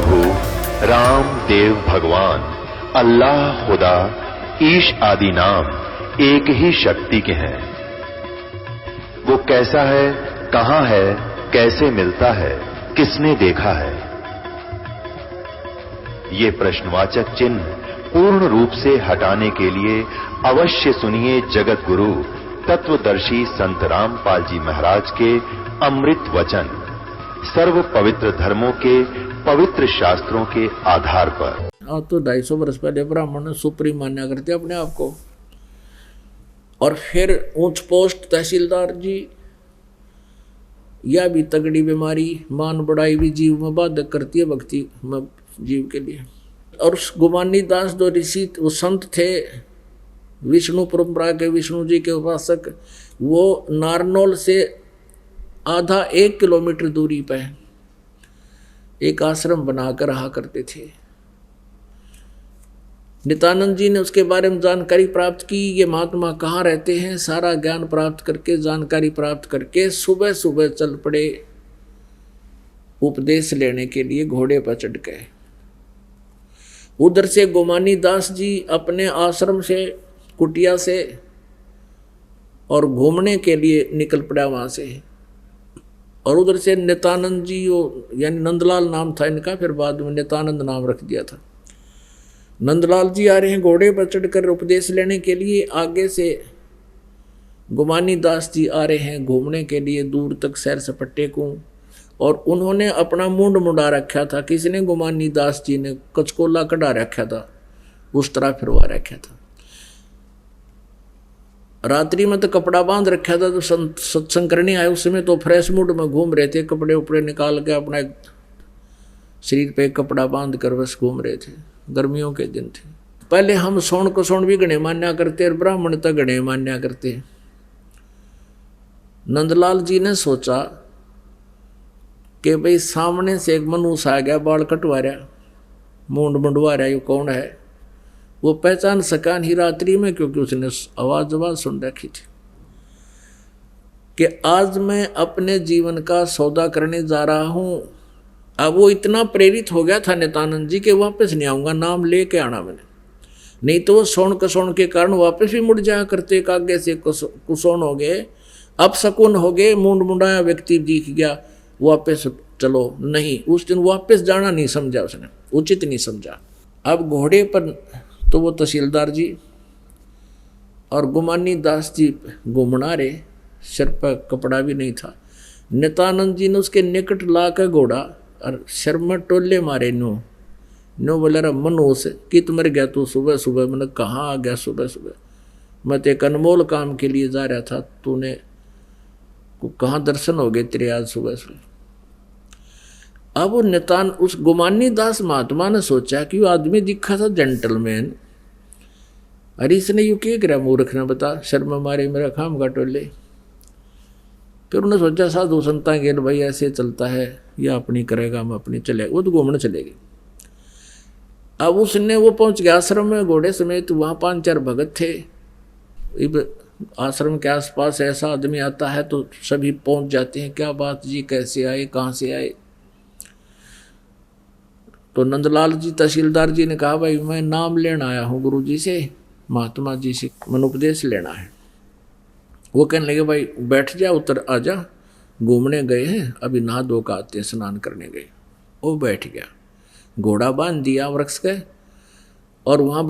प्रभु राम देव भगवान अल्लाह खुदा ईश आदि नाम एक ही शक्ति के हैं। वो कैसा है, कहां है, कैसे मिलता है, किसने देखा है? ये प्रश्नवाचक चिन्ह पूर्ण रूप से हटाने के लिए अवश्य सुनिए जगत गुरु तत्वदर्शी संत रामपाल जी महाराज के अमृत वचन, सर्व पवित्र धर्मों के पवित्र शास्त्रों के आधार पर। अब तो 250 वर्ष पहले ब्राह्मण सुप्रीम मान्या करते अपने आप को, और फिर उच्च पोस्ट तहसीलदार जी, यह भी तगड़ी बीमारी, मान बढ़ाई भी जीव में बाधक करती है भक्ति में जीव के लिए। और गुमानी दास जो ऋषि वो संत थे, विष्णु परंपरा के विष्णु जी के उपासक, वो नारनौल से आधा 1 किलोमीटर दूरी पर एक आश्रम बनाकर रहा करते थे। नित्यानंद जी ने उसके बारे में जानकारी प्राप्त की, ये महात्मा कहाँ रहते हैं। सारा ज्ञान प्राप्त करके, जानकारी प्राप्त करके सुबह सुबह चल पड़े उपदेश लेने के लिए, घोड़े पर चढ़ गए। उधर से गोमानी दास जी अपने आश्रम से, कुटिया से, और घूमने के लिए निकल पड़ा वहां से। और उधर से नित्यानंद जी, यानी नंदलाल नाम था इनका, फिर बाद में नित्यानंद नाम रख दिया था। नंदलाल जी आ रहे हैं घोड़े पर चढ़कर उपदेश लेने के लिए। आगे से गुमानी दास जी आ रहे हैं घूमने के लिए दूर तक सैर सपट्टे को। और उन्होंने अपना मुंड मुंडा रखा था। किसने? गुमानी दास जी ने कचकोला कढ़ा रखा था, उस तरह फिरवा रखा था। रात्रि में तो कपड़ा बांध रखा था। तो सत्संग करने आए उस समय तो फ्रेश मूड में घूम रहे थे, कपड़े उपड़े निकाल के अपना शरीर पे कपड़ा बांध कर बस घूम रहे थे। गर्मियों के दिन थे। पहले हम सोन को सोन भी गणे मान्या करते और ब्राह्मण तक गणे मान्या करते। नंदलाल जी ने सोचा कि भाई सामने से एक मनुष्य आ गया, बाल कटवा रहा, मूंड मुंडवा रहा, ये कौन है? वो पहचान सका नहीं रात्रि में, क्योंकि उसने आवाज सुन रखी थी कि आज मैं अपने जीवन का सौदा करने जा रहा हूं। अब वो इतना प्रेरित हो गया था नित्यानंद जी के वापस नहीं आऊंगा, नाम लेके आना मैंने। नहीं तो वो सोन कसोन के कारण वापस भी मुड़ जाया करते। एक आगे से कुसोन हो गए, अब शकुन हो गए, मूंड मुंडाया व्यक्ति दिख गया, वापस चलो। नहीं, उस दिन वापस जाना नहीं समझा उसने, उचित नहीं समझा। अब घोड़े पर तो वो तहसीलदार जी और गुमानी दास जी घूमना रहे, सिर पर कपड़ा भी नहीं था। नित्यानंद जी ने उसके निकट ला कर घोड़ा और सिर में टोले मारे। नो बोले रहा मनोस कि तुम मर गया तू सुबह सुबह। मैंने कहाँ आ गया सुबह सुबह, मैं तो एक अनमोल काम के लिए जा रहा था, तूने कहाँ दर्शन हो गए तेरे आज सुबह सुबह। अब उस गुमानी दास महात्मा ने सोचा कि वो आदमी दिखा था जेंटलमैन, अरे इसने यू क्या करा मूर्ख ने, बता, शर्म मारे मेरा खाम का टोले। फिर उन्होंने सोचा साधु संता गेल भाई ऐसे चलता है, या अपनी करेगा हम अपनी चले, वो तो घूमने चलेगी। अब उसने वो पहुंच गया आश्रम में घोड़े समेत। वहाँ 5-4 भगत थे। आश्रम के आसपास ऐसा आदमी आता है तो सभी पहुंच जाते हैं, क्या बात जी, कैसे आए, कहाँ से आए? तो नंदलाल जी तहसीलदार जी ने कहा भाई मैं नाम लेना आया हूँ गुरु जी से, महात्मा जी से मन उपदेश लेना है। वो कहने लगे भाई बैठ जा, उतर आ जा, घूमने गए हैं, अभी नहा धो के आते हैं, स्नान करने गए। वो बैठ गया, घोड़ा बांध दिया वृक्ष के, और वहाँ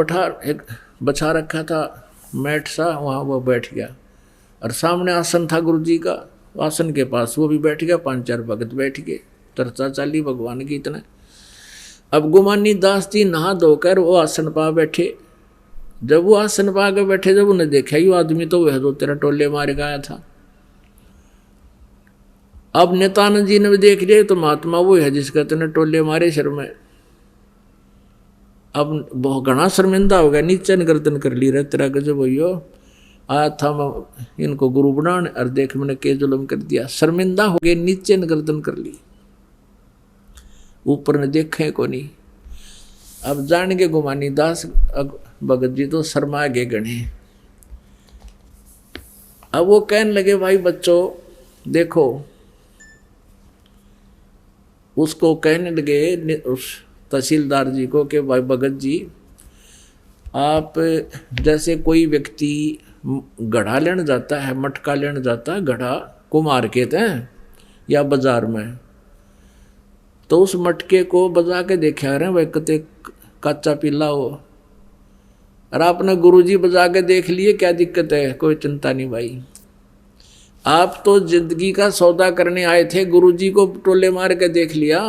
एक बछा रखा था मैट सा, वहाँ वो बैठ गया। और सामने आसन था गुरु जी का, आसन के पास वो भी बैठ गया। 5-4 भगत बैठ गए, चर्चा चाली भगवान की इतना। अब गुमानी दास जी नहा धोकर वो आसन पा बैठे। जब वो आसन पा के बैठे, जब उन्हें देखा ये आदमी तो वह जो तेरा टोले मार गया था। अब नित्यानंद जी ने भी देख लिया तो महात्मा वो है जिसका तेने टोले मारे शर्म में। अब बहुत घना शर्मिंदा हो गया, नीचे गर्दन कर ली रहे, तेरा गजब हो आया था मैं इनको गुरु बनाने, और देख मैंने के जुल्म कर दिया। शर्मिंदा हो गए, नीचे गर्दन कर ली, ऊपर ने देखे को नहीं। अब जान के गुमानी दास भगत जी तो शर्मा गए गणे। अब वो कहने लगे भाई बच्चों देखो, उसको कहने लगे उस तहसीलदार जी को कि भाई भगत जी, आप जैसे कोई व्यक्ति घड़ा लेने जाता है, मटका लेने जाता है, घड़ा को मार्केट है या बाजार में, तो उस मटके को बजा के देखा रहे भाई कते कच्चा पीला हो। और आपने गुरुजी बजा के देख लिए, क्या दिक्कत है, कोई चिंता नहीं भाई। आप तो जिंदगी का सौदा करने आए थे, गुरुजी को टोले मार के देख लिया,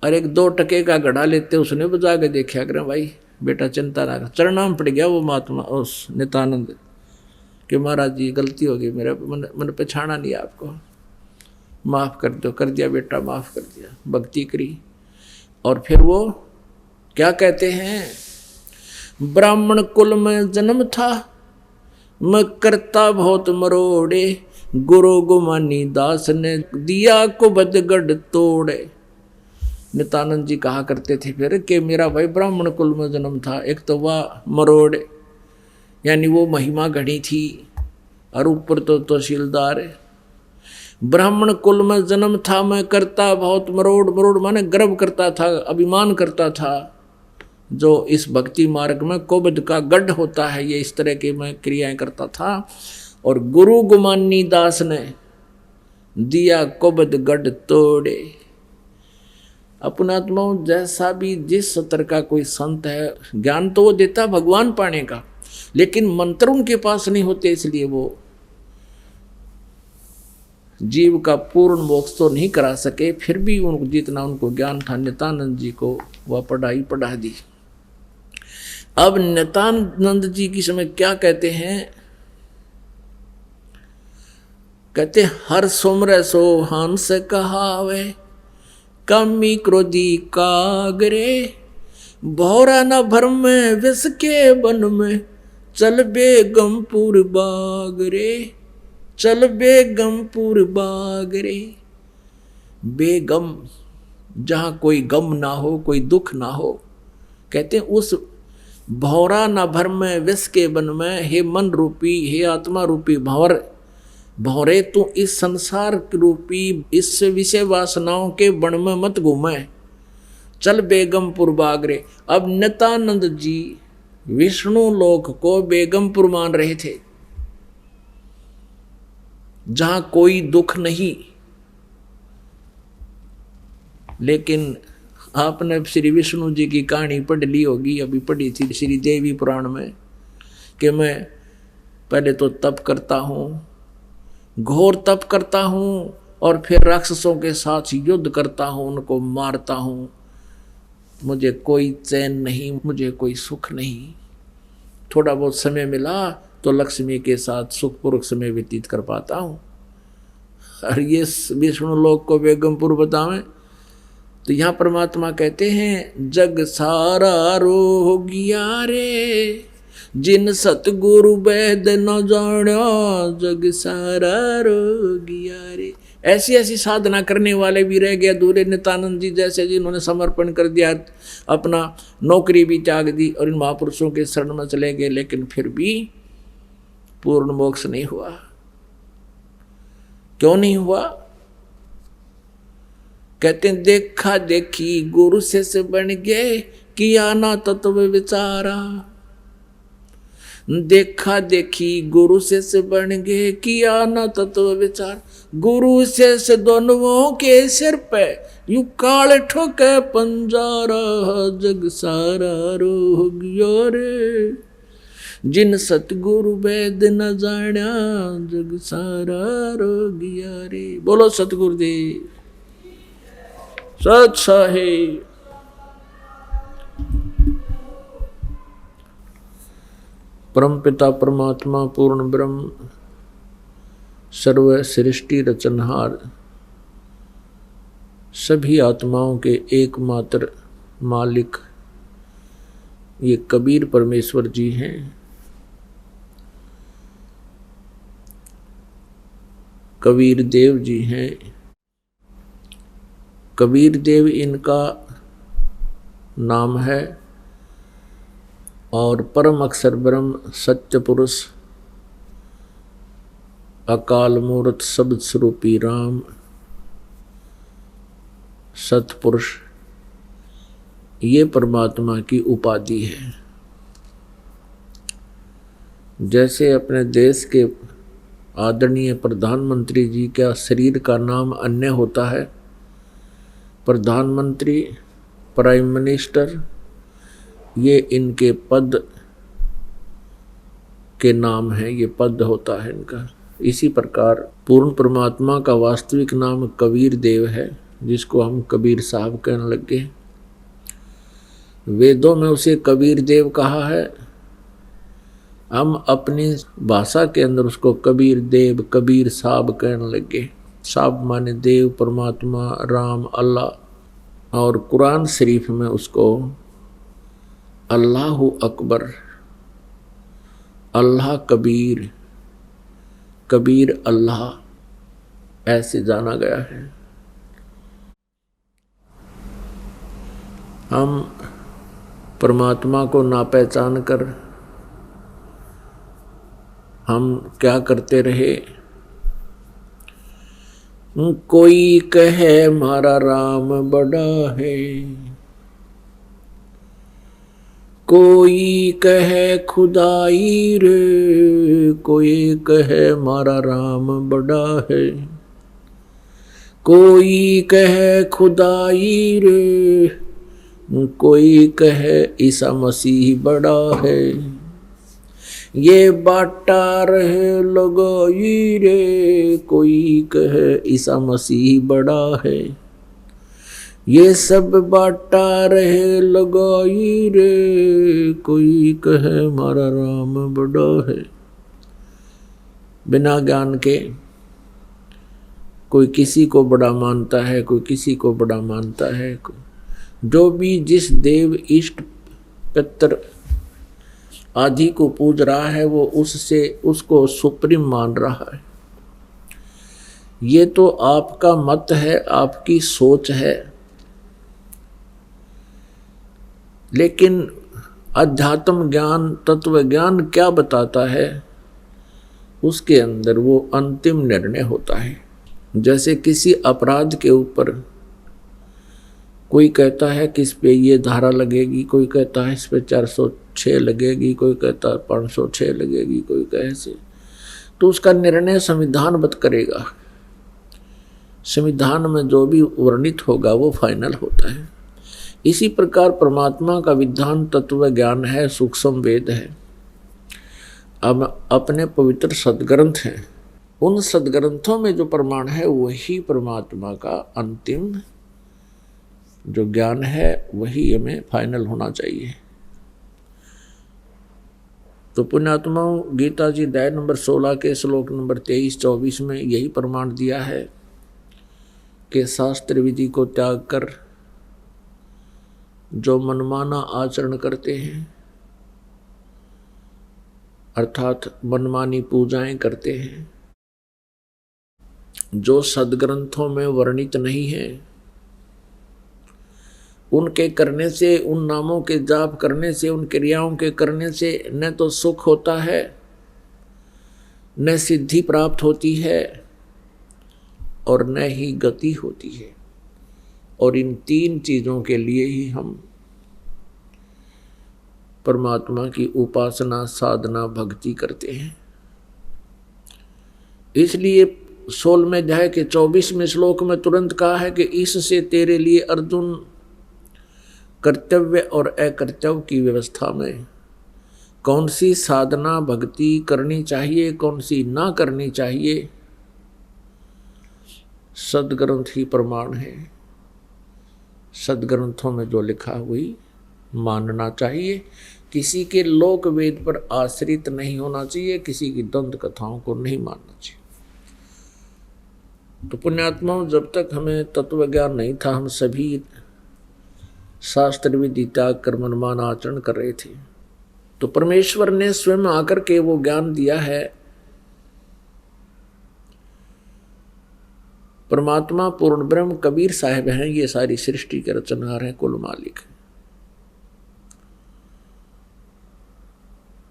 और एक 2 टके का घड़ा लेते उसने बजा के देखा करें भाई, बेटा चिंता ना कर। चरणाम पड़ गया वो महात्मा उस नित्यानंद कि महाराज जी गलती हो गई, मेरा मैंने पहचाना नहीं आपको, माफ़ कर दो। कर दिया बेटा, माफ़ कर दिया, भक्ति करी। और फिर वो क्या कहते हैं, ब्राह्मण कुल में जन्म था, मैं करता बहुत मरोड़े, गुरु गुमानी दास ने दिया को बदगढ़ तोड़े। नित्यानंद जी कहा करते थे फिर कि मेरा भाई ब्राह्मण कुल में जन्म था, एक तो वह मरोड़े यानी वो महिमा घड़ी थी, और ऊपर तो तहसीलदार है। ब्राह्मण कुल में जन्म था, मैं करता बहुत मरोड़, मरोड़ माने गर्व करता था, अभिमान करता था, जो इस भक्ति मार्ग में कोबद का गढ़ होता है, ये इस तरह की मैं क्रियाएं करता था। और गुरु गुमानी दास ने दिया कोबद गढ़ तोड़े। अपनात्माओं, जैसा भी जिस स्तर का कोई संत है, ज्ञान तो वो देता भगवान पाने का, लेकिन मंत्र उनके पास नहीं होते, इसलिए वो जीव का पूर्ण मोक्ष तो नहीं करा सके। फिर भी उनको जितना उनको ज्ञान था, नित्यानंद जी को वह पढ़ाई पढ़ा दी। अब नित्यानंद जी की समय क्या कहते हैं, कहते हर सुमर सो हंस कहावे, कामी क्रोधी कागरे, भौरा न भरम में विष के बन में, चल बेगमपुर बागरे, चल बेगमपुर बागरे। बेगम, जहाँ कोई गम ना हो, कोई दुख ना हो, कहते हैं उस भौरा न भर में विष के बन में, हे मन रूपी, हे आत्मा रूपी भंवर, भौरे तू इस संसार रूपी इस विषय वासनाओं के बन में मत घूमे, चल बेगमपुर बागरे। अब नित्यानंद जी विष्णु लोक को बेगमपुर मान रहे थे, जहां कोई दुख नहीं। लेकिन आपने श्री विष्णु जी की कहानी पढ़ ली होगी, अभी पढ़ी थी श्री देवी पुराण में, कि मैं पहले तो तप करता हूँ, घोर तप करता हूँ, और फिर राक्षसों के साथ युद्ध करता हूँ, उनको मारता हूँ, मुझे कोई चैन नहीं, मुझे कोई सुख नहीं। थोड़ा बहुत समय मिला तो लक्ष्मी के साथ सुखपूर्वक समय व्यतीत कर पाता हूँ। और ये विष्णु लोक को बेगमपुर बतावें तो यहाँ परमात्मा कहते हैं, जग सारा रोगिया रे, जिन सतगुरु वैद न जाना, जग सारा रोगिया रे। ऐसी ऐसी साधना करने वाले भी रह गए अधूरे, नित्यानंद जी जैसे जिन्होंने समर्पण कर दिया, अपना नौकरी भी त्याग दी और इन महापुरुषों के शरण में चले गए, लेकिन फिर भी पूर्ण मोक्ष नहीं हुआ। क्यों नहीं हुआ? कहते हैं देखा देखी गुरु से बन गए, किया ना तत्व विचारा। देखा देखी गुरु से बन गए, किया ना तत्व विचार। गुरु से दोनों के सिर पे यू काल ठोके पंजारा, जग सारा रो गया रे, जिन सतगुरु वेद न जाना, जग सारा रो गया रे। बोलो सतगुरुदेव सत साहिब। परमपिता परमात्मा पूर्ण ब्रह्म सर्व सृष्टि रचनहार, सभी आत्माओं के एकमात्र मालिक ये कबीर परमेश्वर जी हैं। कबीर देव जी हैं। कबीर देव इनका नाम है, और परम अक्षर ब्रह्म सत्य पुरुष अकाल मूर्त शब्द स्वरूपी राम सत्पुरुष, ये परमात्मा की उपाधि है। जैसे अपने देश के आदरणीय प्रधानमंत्री जी का शरीर का नाम अन्य होता है, प्रधानमंत्री, प्राइम मिनिस्टर, ये इनके पद के नाम है, ये पद होता है इनका। इसी प्रकार पूर्ण परमात्मा का वास्तविक नाम कबीर देव है, जिसको हम कबीर साहब कहने लगे। वेदों में उसे कबीर देव कहा है, हम अपनी भाषा के अंदर उसको कबीर देव, कबीर साहब कहने लगे। साहब माने देव, परमात्मा, राम, अल्लाह। और कुरान शरीफ में उसको अल्लाहु अकबर, अल्लाह कबीर, कबीर अल्लाह ऐसे जाना गया है। हम परमात्मा को ना पहचान कर हम क्या करते रहे? कोई कहे मारा राम बड़ा है, कोई कहे खुदाई रे, कोई कहे मारा राम बड़ा है, कोई कहे खुदाई रे, कोई कहे ईसा मसीह बड़ा है। ये बाटा रहे लगाई रे, कोई कहे ईसा मसीह बड़ा है। ये सब बाटा रहे लगाई रे, कोई कहे मारा राम बड़ा है। बिना ज्ञान के कोई किसी को बड़ा मानता है, कोई किसी को बड़ा मानता है। जो भी जिस देव इष्ट पितर आदि को पूज रहा है, वो उसको सुप्रीम मान रहा है। ये तो आपका मत है, आपकी सोच है, लेकिन अध्यात्म ज्ञान, तत्व ज्ञान क्या बताता है? उसके अंदर वो अंतिम निर्णय होता है। जैसे किसी अपराध के ऊपर कोई कहता है कि इस पे ये धारा लगेगी, कोई कहता है इस पे 406 लगेगी, कोई कहता है 506 लगेगी, कोई कहे से, तो उसका निर्णय संविधानबद्ध करेगा। संविधान में जो भी वर्णित होगा वो फाइनल होता है। इसी प्रकार परमात्मा का विधान तत्व ज्ञान है, सूक्ष्म वेद है। अब अपने पवित्र सदग्रंथ हैं, उन सदग्रंथों में जो प्रमाण है वही परमात्मा का अंतिम जो ज्ञान है, वही हमें फाइनल होना चाहिए। तो पुण्यात्माओं, गीता जी अध्याय नंबर 16 के श्लोक नंबर 23-24 में यही प्रमाण दिया है कि शास्त्र विधि को त्याग कर जो मनमाना आचरण करते हैं, अर्थात मनमानी पूजाएं करते हैं, जो सदग्रंथों में वर्णित नहीं है, उनके करने से, उन नामों के जाप करने से, उन क्रियाओं के करने से न तो सुख होता है, न सिद्धि प्राप्त होती है, और न ही गति होती है। और इन तीन चीज़ों के लिए ही हम परमात्मा की उपासना, साधना, भक्ति करते हैं। इसलिए 16वें अध्याय के 24वें श्लोक में तुरंत कहा है कि इससे तेरे लिए अर्जुन कर्तव्य और अकर्तव्य की व्यवस्था में कौन सी साधना भक्ति करनी चाहिए, कौन सी ना करनी चाहिए, सदग्रंथ ही प्रमाण है। सदग्रंथों में जो लिखा हुई मानना चाहिए। किसी के लोक वेद पर आश्रित नहीं होना चाहिए, किसी की द्वंद्व कथाओं को नहीं मानना चाहिए। तो पुण्यात्माओं, जब तक हमें तत्व ज्ञान नहीं था, हम सभी शास्त्र विधि त्याग कर मनमान आचरण कर रहे थे। तो परमेश्वर ने स्वयं आकर के वो ज्ञान दिया है। परमात्मा पूर्ण ब्रह्म कबीर साहब हैं, ये सारी सृष्टि के रचनहार हैं, कुल मालिक।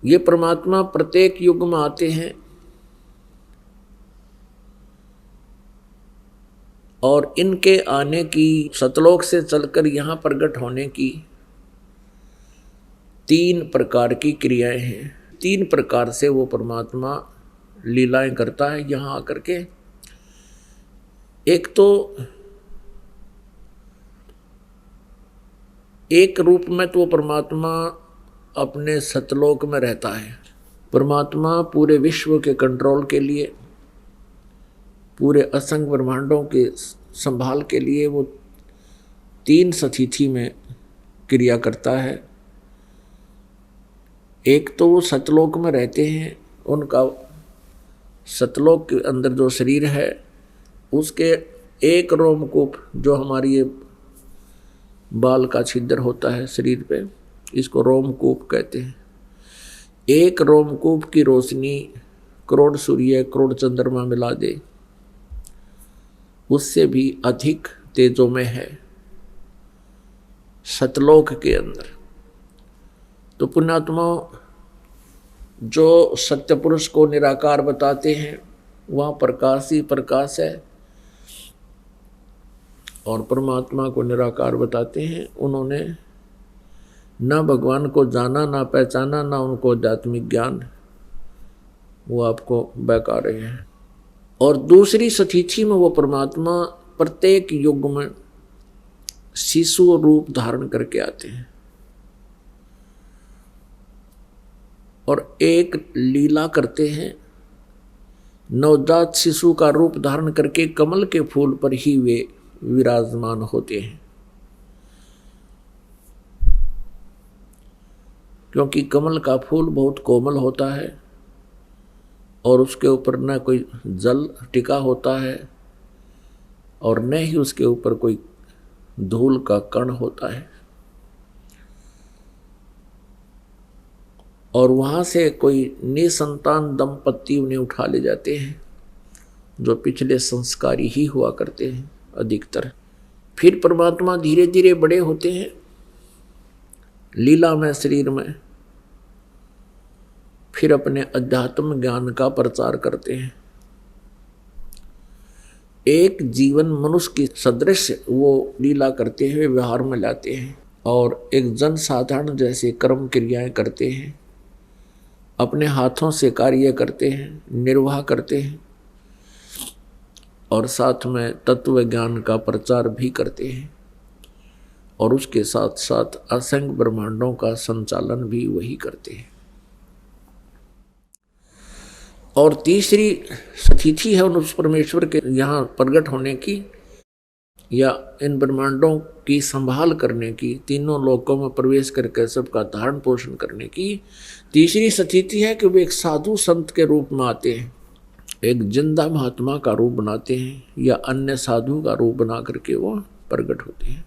ये परमात्मा प्रत्येक युग में आते हैं और इनके आने की, सतलोक से चलकर यहाँ प्रकट होने की 3 प्रकार की क्रियाएं हैं। 3 प्रकार से वो परमात्मा लीलाएं करता है यहाँ आकर के। एक तो एक रूप में तो परमात्मा अपने सतलोक में रहता है। परमात्मा पूरे विश्व के कंट्रोल के लिए, पूरे असंख्य ब्रह्मांडों के संभाल के लिए वो 3 स्थिति में क्रिया करता है। एक तो वो सतलोक में रहते हैं, उनका सतलोक के अंदर जो शरीर है उसके एक रोमकूप, जो हमारी ये बाल का छिद्र होता है शरीर पे, इसको रोमकूप कहते हैं। एक रोमकूप की रोशनी करोड़ सूर्य करोड़ चंद्रमा मिला दे, उससे भी अधिक तेजोमय है सतलोक के अंदर। तो पुण्यात्मा जो सत्य पुरुष को निराकार बताते हैं, वहाँ प्रकाश ही प्रकाश है, और परमात्मा को निराकार बताते हैं। उन्होंने ना भगवान को जाना, ना पहचाना, ना उनको आध्यात्मिक ज्ञान, वो आपको बहका रहे हैं। और दूसरी स्थिति में वो परमात्मा प्रत्येक युग में शिशु रूप धारण करके आते हैं और एक लीला करते हैं। नवजात शिशु का रूप धारण करके कमल के फूल पर ही वे विराजमान होते हैं, क्योंकि कमल का फूल बहुत कोमल होता है और उसके ऊपर न कोई जल टिका होता है और न ही उसके ऊपर कोई धूल का कण होता है, और वहाँ से कोई निसंतान दंपत्ति उन्हें उठा ले जाते हैं, जो पिछले संस्कारी ही हुआ करते हैं अधिकतर। फिर परमात्मा धीरे धीरे बड़े होते हैं लीला में, शरीर में, फिर अपने अध्यात्म ज्ञान का प्रचार करते हैं। एक जीवन मनुष्य की सदृश वो लीला करते हुए व्यवहार में लाते हैं और एक जन साधारण जैसे कर्म क्रियाएं करते हैं, अपने हाथों से कार्य करते हैं, निर्वाह करते हैं और साथ में तत्व ज्ञान का प्रचार भी करते हैं, और उसके साथ साथ असंख्य ब्रह्मांडों का संचालन भी वही करते हैं। और तीसरी स्थिति है उस परमेश्वर के यहाँ प्रकट होने की या इन ब्रह्मांडों की संभाल करने की, तीनों लोकों में प्रवेश करके सबका धारण पोषण करने की तीसरी स्थिति है कि वे एक साधु संत के रूप में आते हैं, एक जिंदा महात्मा का रूप बनाते हैं या अन्य साधु का रूप बना करके वो प्रकट होते हैं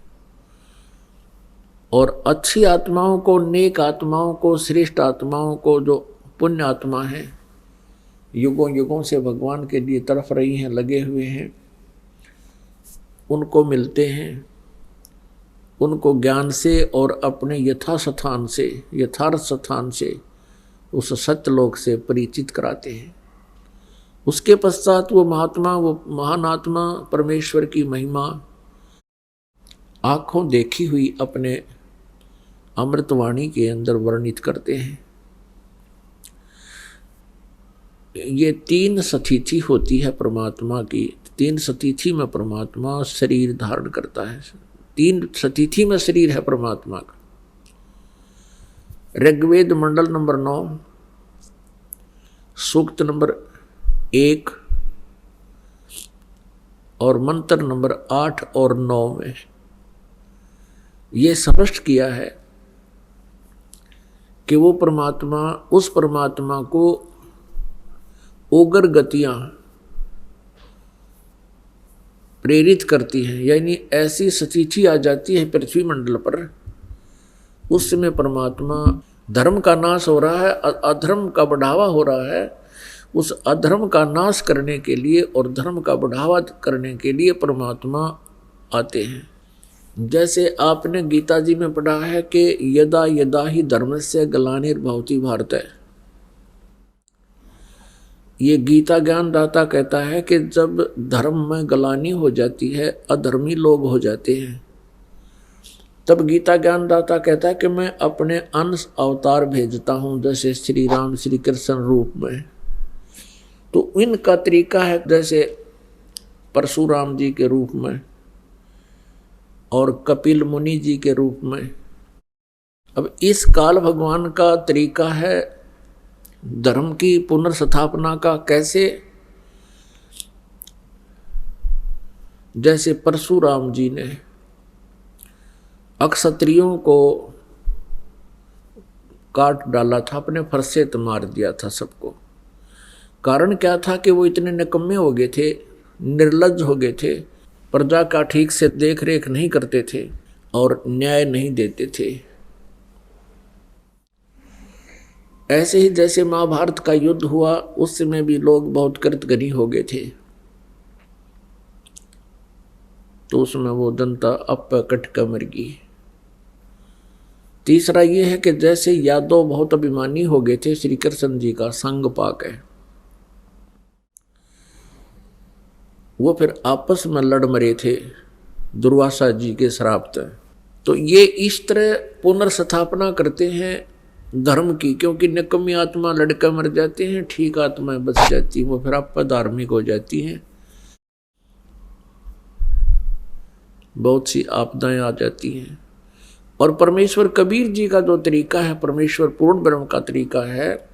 और अच्छी आत्माओं को, नेक आत्माओं को, श्रेष्ठ आत्माओं को, जो पुण्य आत्मा है, युगों युगों से भगवान के लिए तरफ रही हैं, लगे हुए हैं, उनको मिलते हैं, उनको ज्ञान से और अपने यथास्थान से, यथार्थ स्थान से, उस सत्यलोक से परिचित कराते हैं। उसके पश्चात वो महात्मा, वो महान आत्मा परमेश्वर की महिमा आँखों देखी हुई अपने अमृतवाणी के अंदर वर्णित करते हैं। ये 3 स्थिति होती है परमात्मा की। 3 स्थिति में परमात्मा शरीर धारण करता है। 3 स्थिति में शरीर है परमात्मा का। ऋग्वेद मंडल नंबर 9 सूक्त नंबर 1 और मंत्र नंबर 8 और 9 में ये स्पष्ट किया है कि वो परमात्मा, उस परमात्मा को उग्र गतियां प्रेरित करती हैं, यानी ऐसी स्थिति आ जाती है पृथ्वी मंडल पर, उस समय परमात्मा, धर्म का नाश हो रहा है, अधर्म का बढ़ावा हो रहा है, उस अधर्म का नाश करने के लिए और धर्म का बढ़ावा करने के लिए परमात्मा आते हैं। जैसे आपने गीता जी में पढ़ा है कि यदा यदा ही धर्मस्य ग्लानिर्भवति भारत, ये गीता ज्ञान दाता कहता है कि जब धर्म में गलानी हो जाती है, अधर्मी लोग हो जाते हैं, तब गीता ज्ञान दाता कहता है कि मैं अपने अंश अवतार भेजता हूं, जैसे श्री राम श्री कृष्ण रूप में। तो इनका तरीका है जैसे परशुराम जी के रूप में और कपिल मुनि जी के रूप में। अब इस काल भगवान का तरीका है धर्म की पुनर्स्थापना का। कैसे? जैसे परशुराम जी ने अक्षत्रियों को काट डाला था, अपने फरसे तो मार दिया था सबको। कारण क्या था कि वो इतने निकम्मे हो गए थे, निर्लज्ज हो गए थे, प्रजा का ठीक से देख रेख नहीं करते थे और न्याय नहीं देते थे। ऐसे ही जैसे महाभारत का युद्ध हुआ, उस समय भी लोग बहुत कृतघ्नी हो गए थे, तो उसमें वो जनता अब कट कर मर गई। तीसरा ये है कि जैसे यादव बहुत अभिमानी हो गए थे श्री कृष्ण जी का संग पाकर, वो फिर आपस में लड़ मरे थे दुर्वासा जी के श्राप से। तो ये इस तरह पुनर्स्थापना करते हैं धर्म की, क्योंकि निकम्मी आत्मा लड़कर मर जाते हैं, ठीक आत्माएं बच जाती हैं, वो फिर आप पर धार्मिक हो जाती हैं, बहुत सी आपदाएं आ जाती हैं। और परमेश्वर कबीर जी का जो तरीका है, परमेश्वर पूर्ण ब्रह्म का तरीका है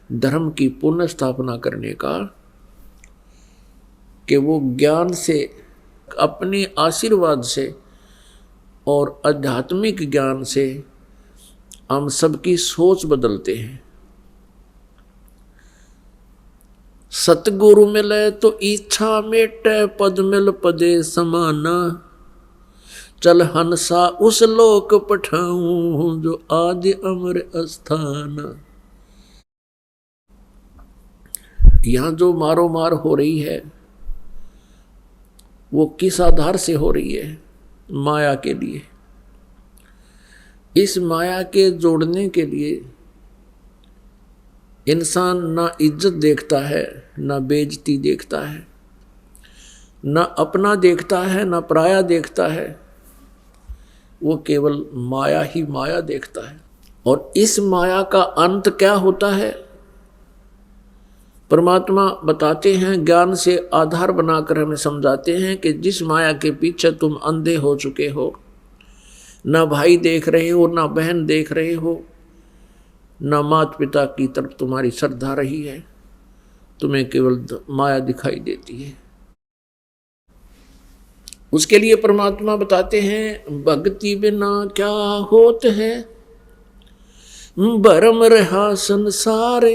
धर्म की पुनः स्थापना करने का, कि वो ज्ञान से, अपने आशीर्वाद से और आध्यात्मिक ज्ञान से हम सबकी सोच बदलते हैं। सतगुरु मिले तो इच्छा मेटे, पद मिल पदे समाना, चल हंसा उस लोक पठाऊं जो आदि अमर अस्थाना। यहां जो मारो मार हो रही है वो किस आधार से हो रही है? माया के लिए। इस माया के जोड़ने के लिए इंसान ना इज्जत देखता है, ना बेइज्जती देखता है, ना अपना देखता है, ना पराया देखता है, वो केवल माया ही माया देखता है। और इस माया का अंत क्या होता है? परमात्मा बताते हैं, ज्ञान से आधार बनाकर हमें समझाते हैं कि जिस माया के पीछे तुम अंधे हो चुके हो, ना भाई देख रहे हो, ना बहन देख रहे हो, ना माता पिता की तरफ तुम्हारी श्रद्धा रही है, तुम्हें केवल माया दिखाई देती है। उसके लिए परमात्मा बताते हैं, भक्ति बिना क्या होत है, भरम रहा संसार,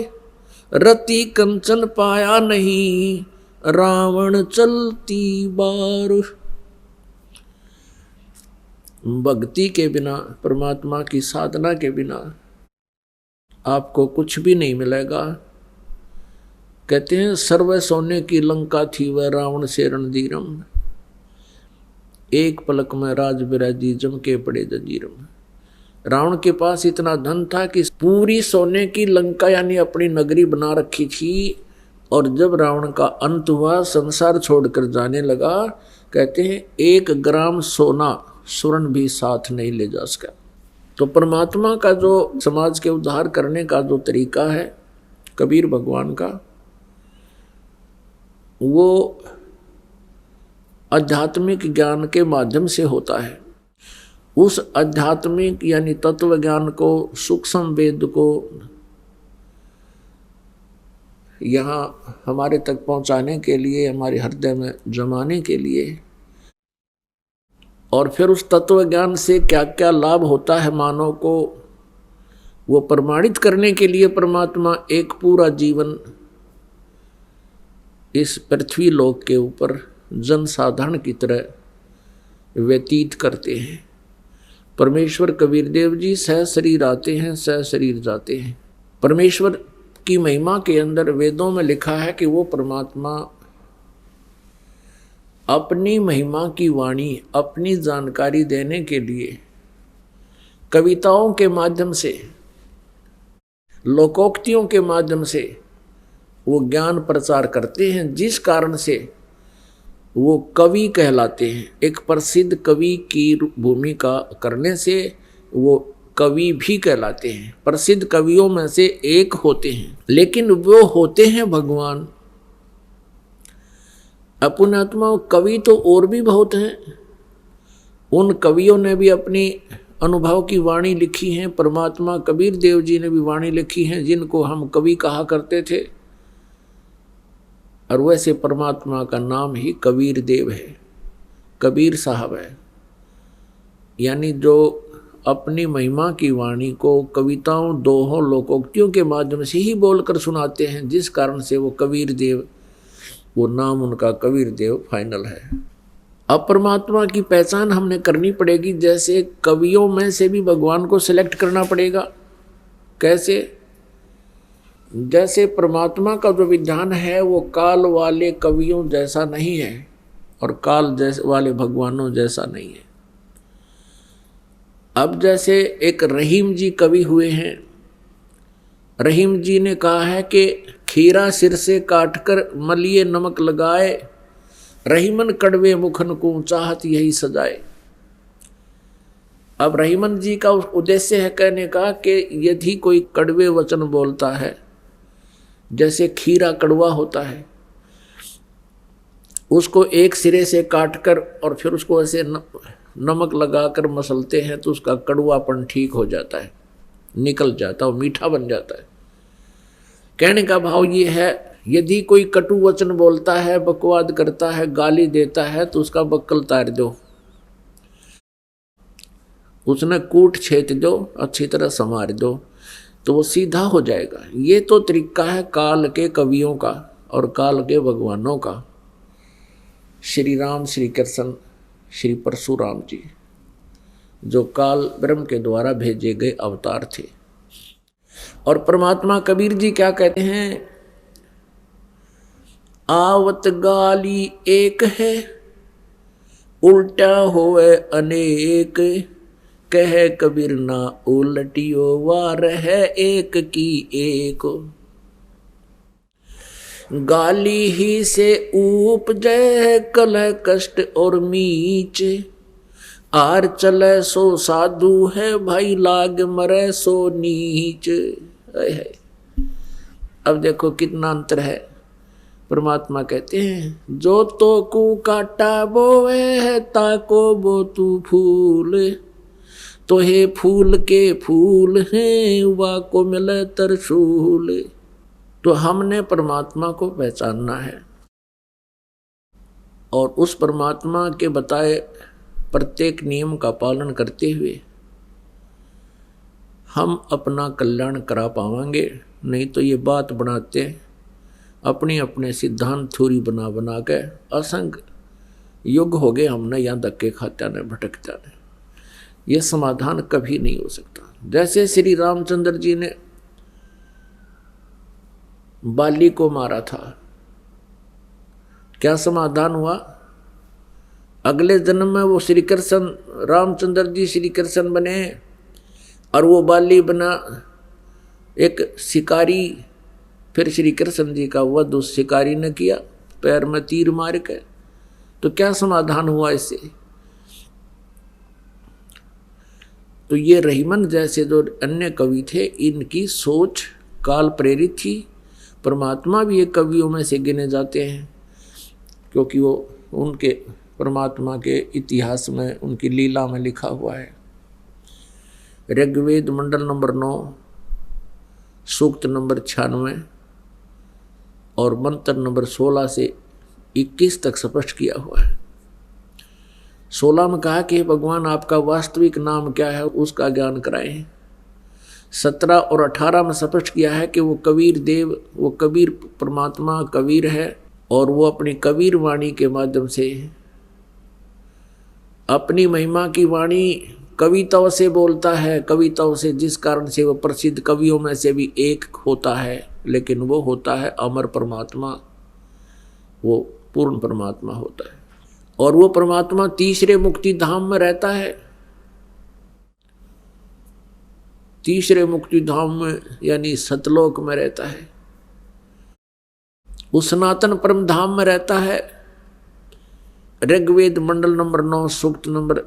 रति कंचन पाया नहीं, रावण चलती बार। भक्ति के बिना, परमात्मा की साधना के बिना आपको कुछ भी नहीं मिलेगा। कहते हैं, सर्व सोने की लंका थी वह रावण से रणधीरम, एक पलक में राज बिराजी जम के पड़े जंजीरम। रावण के पास इतना धन था कि पूरी सोने की लंका यानी अपनी नगरी बना रखी थी, और जब रावण का अंत हुआ, संसार छोड़कर जाने लगा, कहते हैं 1 ग्राम सोना स्वर्ण भी साथ नहीं ले जा सका। तो परमात्मा का जो समाज के उद्धार करने का जो तरीका है कबीर भगवान का, वो आध्यात्मिक ज्ञान के माध्यम से होता है। उस आध्यात्मिक यानी तत्व ज्ञान को, सूक्ष्म वेद को यहाँ हमारे तक पहुँचाने के लिए, हमारे हृदय में जमाने के लिए, और फिर उस तत्व ज्ञान से क्या क्या लाभ होता है मानव को, वो प्रमाणित करने के लिए परमात्मा एक पूरा जीवन इस पृथ्वी लोक के ऊपर जनसाधारण की तरह व्यतीत करते हैं। परमेश्वर कबीर देव जी सह शरीर आते हैं, सह शरीर जाते हैं। परमेश्वर की महिमा के अंदर वेदों में लिखा है कि वो परमात्मा अपनी महिमा की वाणी, अपनी जानकारी देने के लिए कविताओं के माध्यम से, लोकोक्तियों के माध्यम से वो ज्ञान प्रचार करते हैं, जिस कारण से वो कवि कहलाते हैं। एक प्रसिद्ध कवि की भूमिका करने से वो कवि भी कहलाते हैं, प्रसिद्ध कवियों में से एक होते हैं। लेकिन वो होते हैं भगवान। पुण्यात्मा कवि तो और भी बहुत हैं। उन कवियों ने भी अपनी अनुभव की वाणी लिखी है। परमात्मा कबीर देव जी ने भी वाणी लिखी है, जिनको हम कवि कहा करते थे। और वैसे परमात्मा का नाम ही कबीर देव है, कबीर साहब है। यानी जो अपनी महिमा की वाणी को कविताओं, दोहों, लोकोक्तियों के माध्यम से ही बोलकर सुनाते हैं, जिस कारण से वो कबीर देव, वो नाम उनका कबीर देव फाइनल है। अब परमात्मा की पहचान हमने करनी पड़ेगी। जैसे कवियों में से भी भगवान को सिलेक्ट करना पड़ेगा। कैसे? जैसे परमात्मा का जो विधान है वो काल वाले कवियों जैसा नहीं है और काल जैसे वाले भगवानों जैसा नहीं है। अब जैसे एक रहीम जी कवि हुए हैं। रहीम जी ने कहा है कि खीरा सिर से काटकर मलिए नमक लगाए, रहीमन कड़वे मुखन को चाहत यही सजाए। अब रहीमन जी का उद्देश्य है कहने का कि यदि कोई कड़वे वचन बोलता है, जैसे खीरा कड़वा होता है, उसको एक सिरे से काटकर और फिर उसको ऐसे नमक लगाकर मसलते हैं तो उसका कड़वापन ठीक हो जाता है, निकल जाता है, मीठा बन जाता है। कहने का भाव ये है, यदि कोई कटु वचन बोलता है, बकवाद करता है, गाली देता है, तो उसका बक्कल तार दो, उसने कूट छेद दो, अच्छी तरह संवार दो, तो वो सीधा हो जाएगा। ये तो तरीका है काल के कवियों का और काल के भगवानों का। श्री राम, श्री कृष्ण, श्री परशुराम जी जो काल ब्रह्म के द्वारा भेजे गए अवतार थे। और परमात्मा कबीर जी क्या कहते हैं? आवत गाली एक है, उल्टा होए अनेक, कह कबीर ना उलटियो वार है एक की एक। गाली ही से उपजय कलह कष्ट और मीच, आर चले सो साधु है भाई लाग मरे सो नीच। अब देखो कितना अंतर है। परमात्मा कहते हैं जो तो कु काटा बोवे है ताको बो तू फूल, तो हे फूल के फूल हैं वा को मिले तरशूल। तो हमने परमात्मा को पहचानना है और उस परमात्मा के बताए प्रत्येक नियम का पालन करते हुए हम अपना कल्याण करा पाएंगे। नहीं तो ये बात बनाते अपने अपने सिद्धांत थ्योरी बना बना के असंग युग हो गए हमने, यहाँ धक्के खाते ने भटकता ने। यह समाधान कभी नहीं हो सकता। जैसे श्री रामचंद्र जी ने बाली को मारा था, क्या समाधान हुआ? अगले जन्म में वो श्री कृष्ण, रामचंद्र जी श्री कृष्ण बने और वो बाली बना एक शिकारी। फिर श्री कृष्ण जी का वध उस शिकारी ने किया, पैर में तीर मार के। तो क्या समाधान हुआ इससे? तो ये रहीमन जैसे जो अन्य कवि थे, इनकी सोच काल प्रेरित थी। परमात्मा भी एक कवियों में से गिने जाते हैं, क्योंकि वो उनके परमात्मा के इतिहास में, उनकी लीला में लिखा हुआ है। ऋग्वेद मंडल नंबर 9 सूक्त नंबर 96 और मंत्र नंबर 16 से 21 तक स्पष्ट किया हुआ है। 16 में कहा कि भगवान आपका वास्तविक नाम क्या है, उसका ज्ञान कराएं। 17 और 18 में स्पष्ट किया है कि वो कबीर देव, वो कबीर परमात्मा कबीर है और वो अपनी कबीर वाणी के माध्यम से अपनी महिमा की वाणी कविताओं से बोलता है, कविताओं से, जिस कारण से वो प्रसिद्ध कवियों में से भी एक होता है। लेकिन वो होता है अमर परमात्मा, वो पूर्ण परमात्मा होता है। और वो परमात्मा तीसरे मुक्ति धाम में रहता है। तीसरे मुक्ति धाम में यानी सतलोक में रहता है। उस सनातन परम धाम में रहता है। ऋग्वेद मंडल नंबर 9 सूक्त नंबर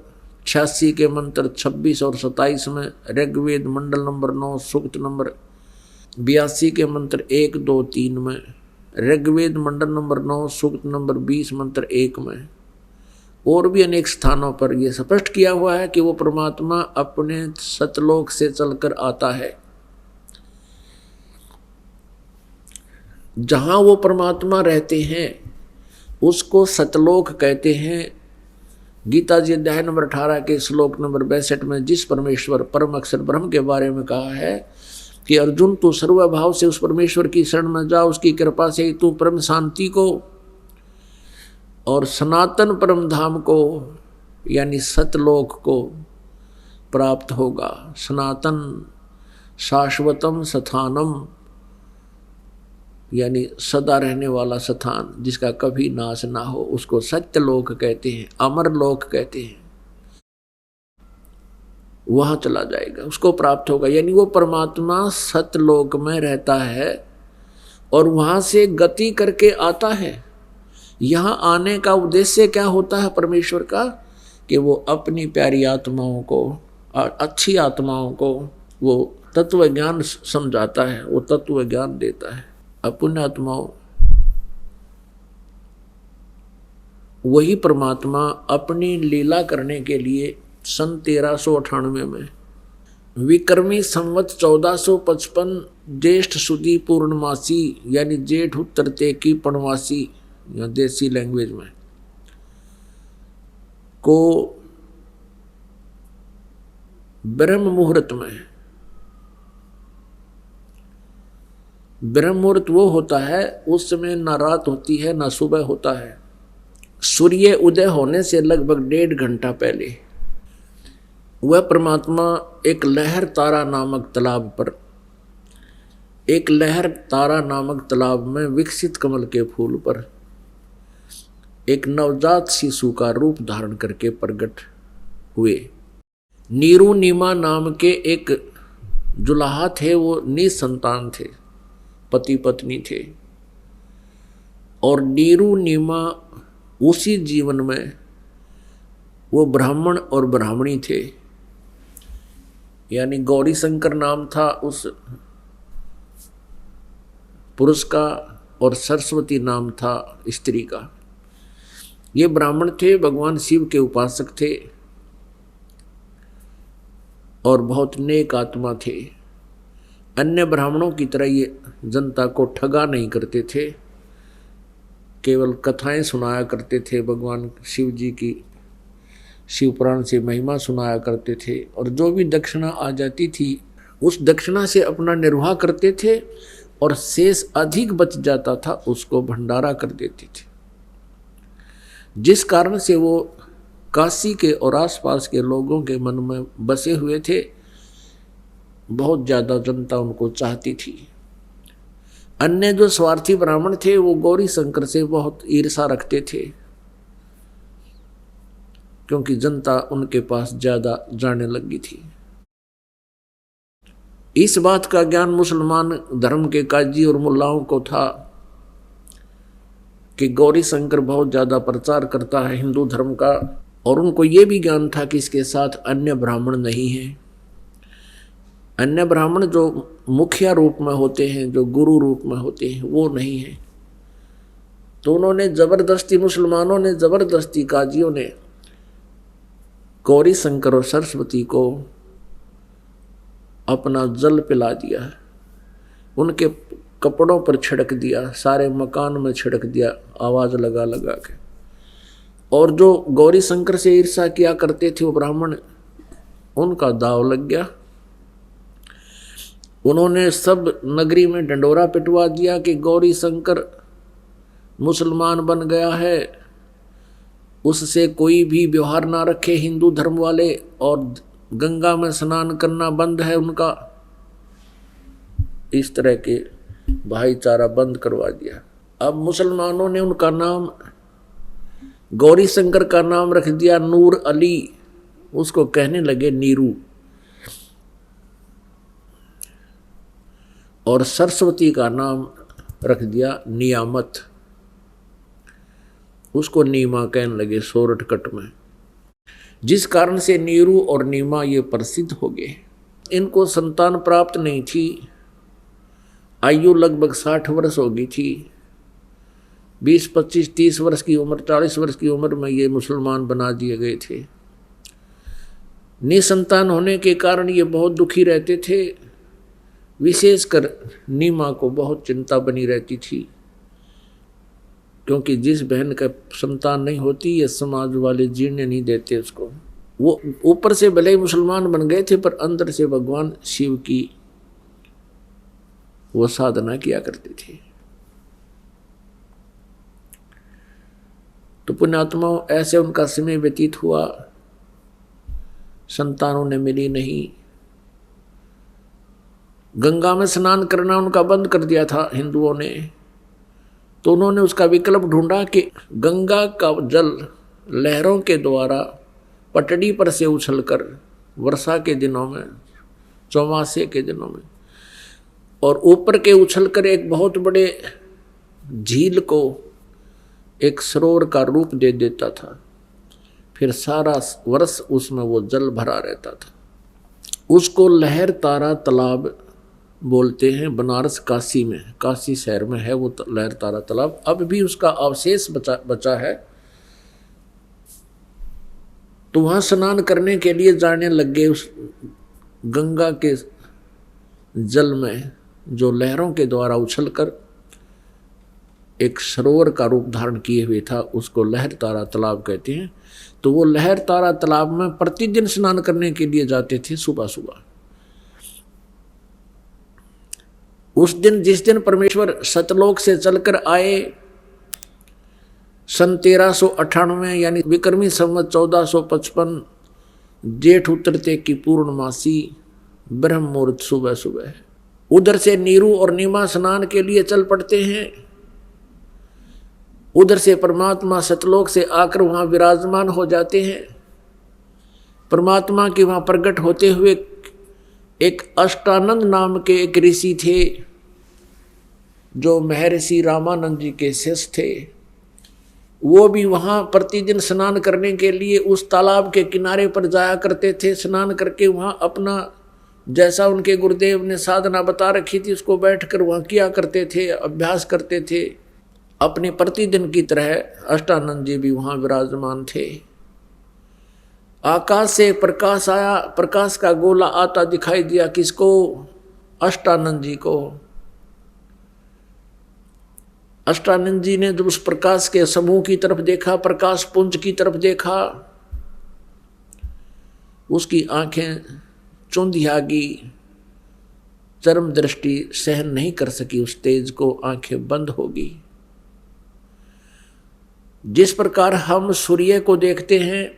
86 के मंत्र 26 और 27 में, ऋग्वेद मंडल नंबर 9 सूक्त नंबर 82 के मंत्र 1, 2, 3 में, ऋग्वेद मंडल नंबर 9 सूक्त नंबर 20 मंत्र 1 में, और भी अनेक स्थानों पर यह स्पष्ट किया हुआ है कि वो परमात्मा अपने सतलोक से चलकर आता है। जहां वो परमात्मा रहते हैं उसको सतलोक कहते हैं। गीता जी अध्याय नंबर 18 के श्लोक नंबर 62 में जिस परमेश्वर परम अक्षर ब्रह्म के बारे में कहा है कि अर्जुन तू सर्वभाव से उस परमेश्वर की शरण में जा, उसकी कृपा से तू परम शांति को और सनातन परम धाम को यानी सतलोक को प्राप्त होगा। सनातन शाश्वतम स्थानम यानी सदा रहने वाला स्थान जिसका कभी नाश ना हो, उसको सत्यलोक कहते हैं, अमर लोक कहते हैं। वहां चला जाएगा, उसको प्राप्त होगा। यानी वो परमात्मा सतलोक में रहता है और वहां से गति करके आता है। यहाँ आने का उद्देश्य क्या होता है परमेश्वर का? कि वो अपनी प्यारी आत्माओं को और अच्छी आत्माओं को वो तत्व ज्ञान समझाता है, वो तत्व ज्ञान देता है। अपुण्य आत्माओं वही परमात्मा अपनी लीला करने के लिए सन 1398 में विक्रमी संवत 1455 ज्येष्ठ सुदी पूर्णमासी यानी जेठ उत्तर की पणवासी या देसी लैंग्वेज में को ब्रह्म मुहूर्त में, ब्रह्म मुहूर्त वो होता है उस समय ना रात होती है ना सुबह होता है, सूर्य उदय होने से लगभग 1.5 घंटा पहले वह परमात्मा एक लहर तारा नामक तालाब पर, एक लहर तारा नामक तालाब में विकसित कमल के फूल पर एक नवजात शिशु का रूप धारण करके प्रकट हुए। नीरू नीमा नाम के एक जुलाहा थे, वो निसंतान थे, पति पत्नी थे। और नीरू नीमा उसी जीवन में वो ब्राह्मण और ब्राह्मणी थे, यानी गौरी शंकर नाम था उस पुरुष का और सरस्वती नाम था स्त्री का। ये ब्राह्मण थे, भगवान शिव के उपासक थे और बहुत नेक आत्मा थे। अन्य ब्राह्मणों की तरह ये जनता को ठगा नहीं करते थे, केवल कथाएं सुनाया करते थे, भगवान शिव जी की शिव पुराण से महिमा सुनाया करते थे और जो भी दक्षिणा आ जाती थी उस दक्षिणा से अपना निर्वाह करते थे और शेष अधिक बच जाता था उसको भंडारा कर देते थे, जिस कारण से वो काशी के और आसपास के लोगों के मन में बसे हुए थे। बहुत ज़्यादा जनता उनको चाहती थी। अन्य जो स्वार्थी ब्राह्मण थे वो गौरी शंकर से बहुत ईर्षा रखते थे, क्योंकि जनता उनके पास ज़्यादा जाने लगी थी। इस बात का ज्ञान मुसलमान धर्म के काजी और मुल्लाओं को था कि गौरी शंकर बहुत ज़्यादा प्रचार करता है हिंदू धर्म का, और उनको ये भी ज्ञान था कि इसके साथ अन्य ब्राह्मण नहीं हैं। अन्य ब्राह्मण जो मुखिया रूप में होते हैं, जो गुरु रूप में होते हैं, वो नहीं है। तो उन्होंने जबरदस्ती, मुसलमानों ने जबरदस्ती, काजियों ने गौरी शंकर और सरस्वती को अपना जल पिला दिया, उनके कपड़ों पर छिड़क दिया, सारे मकान में छिड़क दिया आवाज़ लगा लगा के। और जो गौरी शंकर से ईर्षा किया करते थे वो ब्राह्मण, उनका दाव लग गया। उन्होंने सब नगरी में डंडोरा पिटवा दिया कि गौरी शंकर मुसलमान बन गया है, उससे कोई भी व्यवहार ना रखे हिंदू धर्म वाले, और गंगा में स्नान करना बंद है उनका। इस तरह के भाईचारा बंद करवा दिया। अब मुसलमानों ने उनका नाम, गौरी शंकर का नाम रख दिया नूर अली, उसको कहने लगे नीरू। और सरस्वती का नाम रख दिया नियामत, उसको नीमा कहने लगे शॉर्टकट में, जिस कारण से नीरू और नीमा ये प्रसिद्ध हो गए। इनको संतान प्राप्त नहीं थी, आयु लगभग 60 वर्ष हो गई थी। 20, 25, 30 वर्ष की उम्र, 40 वर्ष की उम्र में ये मुसलमान बना दिए गए थे। निसंतान होने के कारण ये बहुत दुखी रहते थे। विशेषकर नीमा को बहुत चिंता बनी रहती थी, क्योंकि जिस बहन का संतान नहीं होती ये समाज वाले जीने नहीं देते उसको। वो ऊपर से भले ही मुसलमान बन गए थे, पर अंदर से भगवान शिव की वो साधना किया करते थे। तो पुण्यात्माओं, ऐसे उनका समय व्यतीत हुआ, संतानों ने मिली नहीं। गंगा में स्नान करना उनका बंद कर दिया था हिंदुओं ने, तो उन्होंने उसका विकल्प ढूंढा कि गंगा का जल लहरों के द्वारा पटड़ी पर से उछलकर वर्षा के दिनों में, चौमासे के दिनों में, और ऊपर के उछलकर एक बहुत बड़े झील को एक सरोवर का रूप दे देता था। फिर सारा वर्ष उसमें वो जल भरा रहता था। उसको लहर तारा तालाब बोलते हैं। बनारस काशी में, काशी शहर में है वो लहर तारा तालाब। अब भी उसका अवशेष बचा है। तो वहाँ स्नान करने के लिए जाने लग गए। उस गंगा के जल में जो लहरों के द्वारा उछलकर एक सरोवर का रूप धारण किए हुए था, उसको लहर तारा तालाब कहते हैं। तो वो लहर तारा तालाब में प्रतिदिन स्नान करने के लिए जाते थे सुबह सुबह। उस दिन, जिस दिन परमेश्वर सतलोक से चलकर आए, सन 1398 यानी विक्रमी संवत 1455 जेठ उतरते की पूर्णमासी ब्रह्म मुहूर्त सुबह सुबह उधर से नीरू और नीमा स्नान के लिए चल पड़ते हैं। उधर से परमात्मा सतलोक से आकर वहां विराजमान हो जाते हैं। परमात्मा के वहां प्रकट होते हुए एक अष्टानंद नाम के एक ऋषि थे, जो महर्षि रामानंद जी के शिष्य थे। वो भी वहाँ प्रतिदिन स्नान करने के लिए उस तालाब के किनारे पर जाया करते थे। स्नान करके वहाँ अपना जैसा उनके गुरुदेव ने साधना बता रखी थी उसको बैठकर वहाँ किया करते थे, अभ्यास करते थे। अपने प्रतिदिन की तरह अष्टानंद जी भी वहाँ विराजमान थे। आकाश से प्रकाश आया, प्रकाश का गोला आता दिखाई दिया। किसको? अष्टानंद जी को। अष्टानंद जी ने जब उस प्रकाश के समूह की तरफ देखा, प्रकाश पुंज की तरफ देखा, उसकी आंखें चौंधिया गई, चरम दृष्टि सहन नहीं कर सकी उस तेज को, आंखें बंद हो गई। जिस प्रकार हम सूर्य को देखते हैं,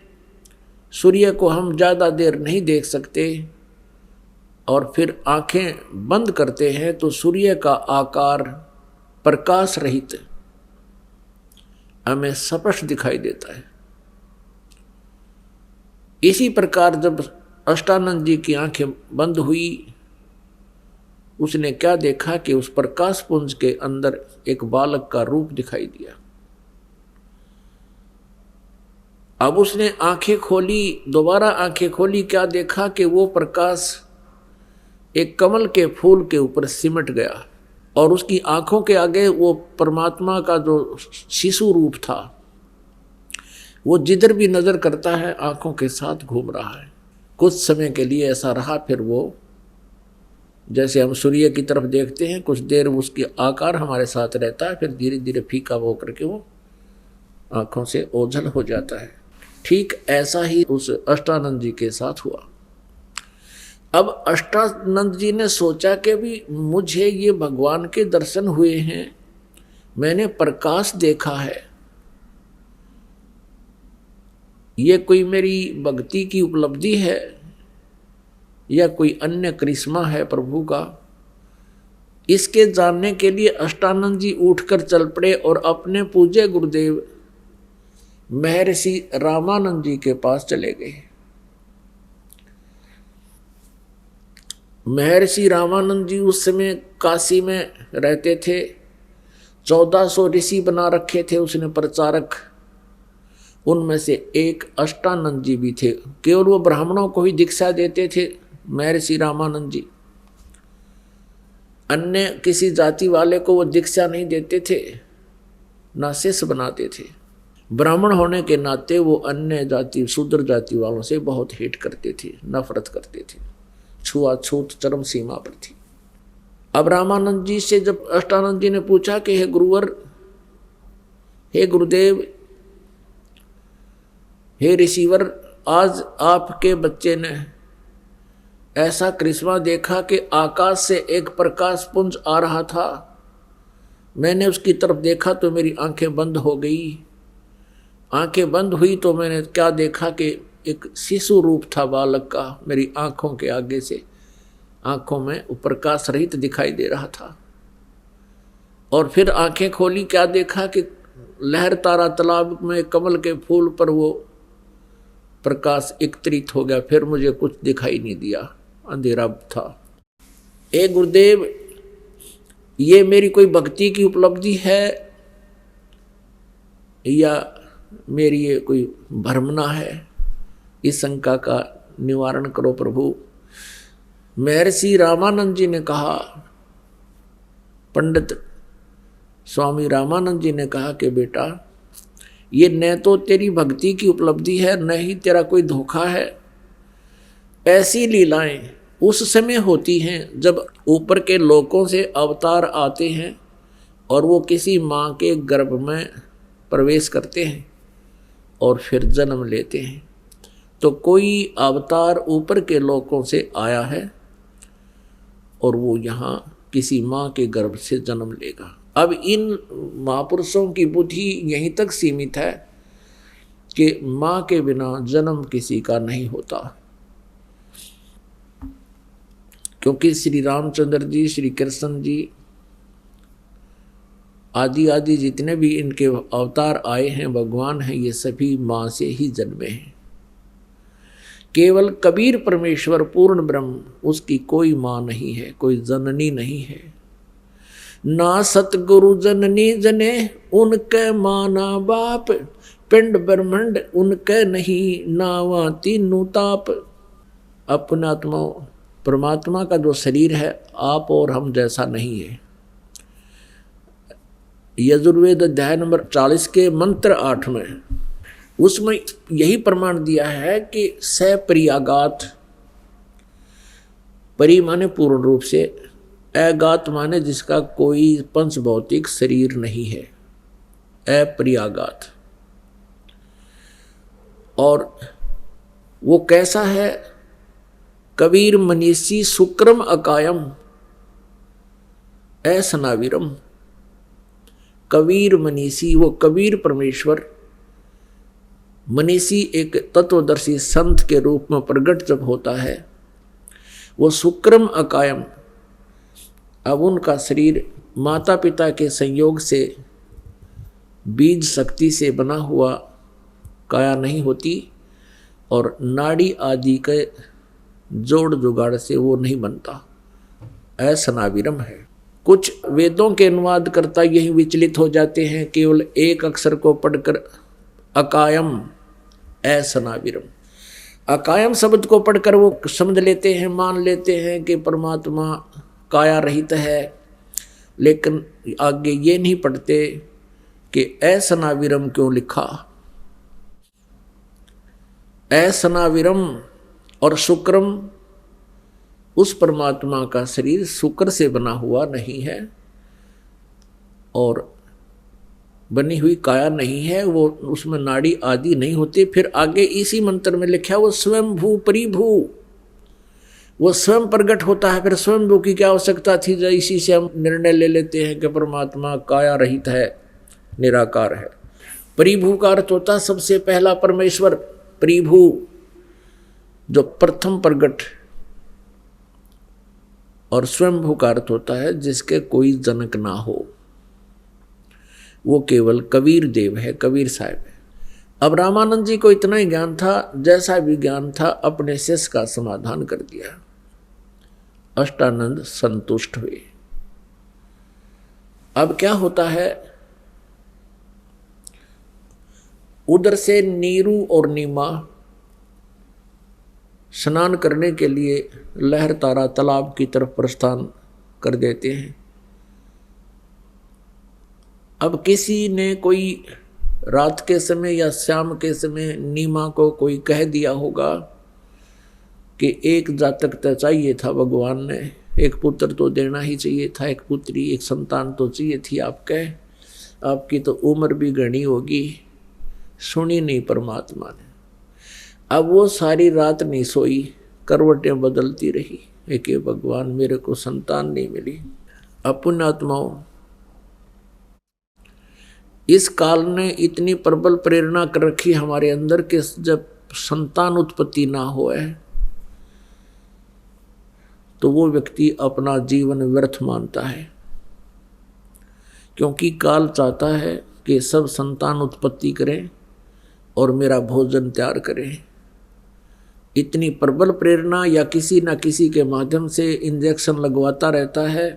सूर्य को हम ज़्यादा देर नहीं देख सकते और फिर आंखें बंद करते हैं तो सूर्य का आकार प्रकाश रहित हमें स्पष्ट दिखाई देता है। इसी प्रकार जब अष्टानंद जी की आंखें बंद हुई, उसने क्या देखा कि उस प्रकाश पुंज के अंदर एक बालक का रूप दिखाई दिया। अब उसने आंखें खोली, दोबारा आंखें खोली, क्या देखा कि वो प्रकाश एक कमल के फूल के ऊपर सिमट गया और उसकी आंखों के आगे वो परमात्मा का जो शिशु रूप था, वो जिधर भी नजर करता है आंखों के साथ घूम रहा है। कुछ समय के लिए ऐसा रहा, फिर वो जैसे हम सूर्य की तरफ देखते हैं, कुछ देर उसकी आकार हमारे साथ रहता है, फिर धीरे धीरे फीका हो करके वो आंखों से ओझल हो जाता है। ठीक ऐसा ही उस अष्टानंद जी के साथ हुआ। अब अष्टानंद जी ने सोचा कि भी मुझे ये भगवान के दर्शन हुए हैं, मैंने प्रकाश देखा है, ये कोई मेरी भक्ति की उपलब्धि है या कोई अन्य करिश्मा है प्रभु का। इसके जानने के लिए अष्टानंद जी उठकर चल पड़े और अपने पूज्य गुरुदेव महर्षि रामानंद जी के पास चले गए। महर्षि रामानंद जी उस समय काशी में रहते थे। 1400 ऋषि बना रखे थे उसने प्रचारक। उनमें से एक अष्टानंद जी भी थे। केवल वो ब्राह्मणों को ही दीक्षा देते थे महर्षि रामानंद जी, अन्य किसी जाति वाले को वो दीक्षा नहीं देते थे, ना शिष्य बनाते थे। ब्राह्मण होने के नाते वो अन्य जाति शूद्र जाति वालों से बहुत हेट करते थे, नफरत करते थे, छुआछूत चरम सीमा पर थी। अब रामानंद जी से जब अष्टानंद जी ने पूछा कि हे गुरुवर, हे गुरुदेव, हे ऋषिवर, आज आपके बच्चे ने ऐसा करिश्मा देखा कि आकाश से एक प्रकाश पुंज आ रहा था। मैंने उसकी तरफ देखा तो मेरी आंखें बंद हो गई। आंखें बंद हुई तो मैंने क्या देखा कि एक शिशु रूप था बालक का मेरी आंखों के आगे से, आंखों में प्रकाश रहित दिखाई दे रहा था। और फिर आंखें खोली, क्या देखा कि लहर तारा तालाब में कमल के फूल पर वो प्रकाश एकत्रित हो गया। फिर मुझे कुछ दिखाई नहीं दिया, अंधेरा था। ए गुरुदेव, ये मेरी कोई भक्ति की उपलब्धि है या मेरी ये कोई भ्रमना है? इस शंका का निवारण करो प्रभु। महर्षि रामानंद जी ने कहा, पंडित स्वामी रामानंद जी ने कहा कि बेटा, ये न तो तेरी भक्ति की उपलब्धि है, न ही तेरा कोई धोखा है। ऐसी लीलाएं उस समय होती हैं जब ऊपर के लोकों से अवतार आते हैं और वो किसी माँ के गर्भ में प्रवेश करते हैं और फिर जन्म लेते हैं। तो कोई अवतार ऊपर के लोकों से आया है और वो यहाँ किसी माँ के गर्भ से जन्म लेगा। अब इन महापुरुषों की बुद्धि यहीं तक सीमित है कि माँ के बिना जन्म किसी का नहीं होता, क्योंकि श्री रामचंद्र जी, श्री कृष्ण जी आदि जितने भी इनके अवतार आए हैं, भगवान हैं, ये सभी माँ से ही जन्मे हैं। केवल कबीर परमेश्वर पूर्ण ब्रह्म, उसकी कोई माँ नहीं है, कोई जननी नहीं है। ना सतगुरु जननी जने, उनके माँ ना बाप, पिंड ब्रह्मंड उनके नहीं, नावा तीनों ताप। अपना आत्मा परमात्मा का जो शरीर है आप और हम जैसा नहीं है। यजुर्वेद अध्याय नंबर 40 के मंत्र 8 में उसमें यही प्रमाण दिया है कि सप्रियागात, परि माने पूर्ण रूप से, अगात माने जिसका कोई पंच भौतिक शरीर नहीं है, अप्रियागात। और वो कैसा है? कबीर मनीषी शुक्रम अकायम असनाविरम। कबीर मनीषी, वो कबीर परमेश्वर मनीषी एक तत्वदर्शी संत के रूप में प्रकट जब होता है, वो शुक्रम अकायम। अब उनका शरीर माता पिता के संयोग से बीज शक्ति से बना हुआ काया नहीं होती और नाड़ी आदि के जोड़ जुगाड़ से वो नहीं बनता, असनाविरम है। कुछ वेदों के अनुवाद करता यही विचलित हो जाते हैं, केवल एक अक्षर को पढ़कर अकायम असनाविरम, अकायम शब्द को पढ़कर वो समझ लेते हैं, मान लेते हैं कि परमात्मा काया रहित है, लेकिन आगे ये नहीं पढ़ते कि असनाविरम क्यों लिखा। असनाविरम और शुक्रम, उस परमात्मा का शरीर शुक्र से बना हुआ नहीं है और बनी हुई काया नहीं है, वो उसमें नाड़ी आदि नहीं होती। फिर आगे इसी मंत्र में लिखा वो स्वयं भू परिभू, वो स्वयं प्रकट होता है। फिर स्वयं भू की क्या आवश्यकता थी? जो इसी से हम निर्णय ले लेते हैं कि परमात्मा काया रहित है, निराकार है। परिभू का अर्थ होता है सबसे पहला परमेश्वर, परिभू जो प्रथम प्रगट, और स्वयंभू का अर्थ होता है जिसके कोई जनक ना हो, वो केवल कबीर देव है, कबीर साहब है। अब रामानंद जी को इतना ही ज्ञान था, जैसा भी ज्ञान था अपने शिष्य का समाधान कर दिया। अष्टानंद संतुष्ट हुए। अब क्या होता है, उधर से नीरू और नीमा स्नान करने के लिए लहर तारा तालाब की तरफ प्रस्थान कर देते हैं। अब किसी ने कोई रात के समय या शाम के समय नीमा को कोई कह दिया होगा कि एक जातक तो चाहिए था, भगवान ने एक पुत्र तो देना ही चाहिए था, एक पुत्री एक संतान तो चाहिए थी, आपकी तो उम्र भी घनी होगी, सुनी नहीं परमात्मा ने। अब वो सारी रात नहीं सोई, करवटें बदलती रही, एक भगवान मेरे को संतान नहीं मिली। अब पुण्यात्माओं, इस काल ने इतनी प्रबल प्रेरणा कर रखी हमारे अंदर कि जब संतान उत्पत्ति ना होए तो वो व्यक्ति अपना जीवन व्यर्थ मानता है, क्योंकि काल चाहता है कि सब संतान उत्पत्ति करें और मेरा भोजन तैयार करें। इतनी प्रबल प्रेरणा या किसी न किसी के माध्यम से इंजेक्शन लगवाता रहता है,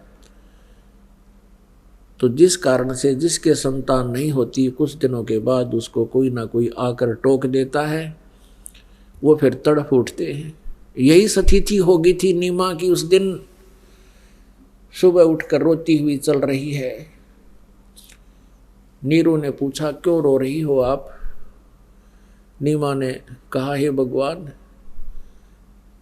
तो जिस कारण से जिसके संतान नहीं होती, कुछ दिनों के बाद उसको कोई ना कोई आकर टोक देता है, वो फिर तड़फ उठते हैं। यही स्थिति होगी थी नीमा की। उस दिन सुबह उठकर रोती हुई चल रही है। नीरू ने पूछा, क्यों रो रही हो आप? नीमा ने कहा, हे भगवान।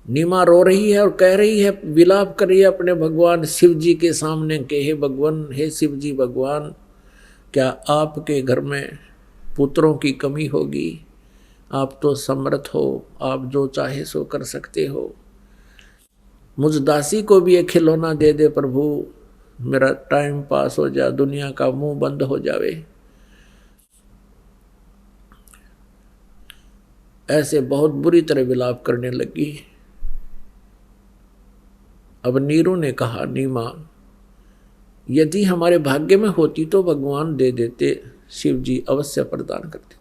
नीमा रो रही है और कह रही है, विलाप कर रही है अपने भगवान शिव जी के सामने कि हे भगवान, हे शिव जी भगवान, क्या आपके घर में पुत्रों की कमी होगी? आप तो समर्थ हो, आप जो चाहे सो कर सकते हो। मुझ दासी को भी एक खिलौना दे दे प्रभु, मेरा टाइम पास हो जाए, दुनिया का मुंह बंद हो जावे। ऐसे बहुत बुरी तरह विलाप करने लगी। अब नीरू ने कहा, नीमा, यदि हमारे भाग्य में होती तो भगवान दे देते, शिव जी अवश्य प्रदान कर देते।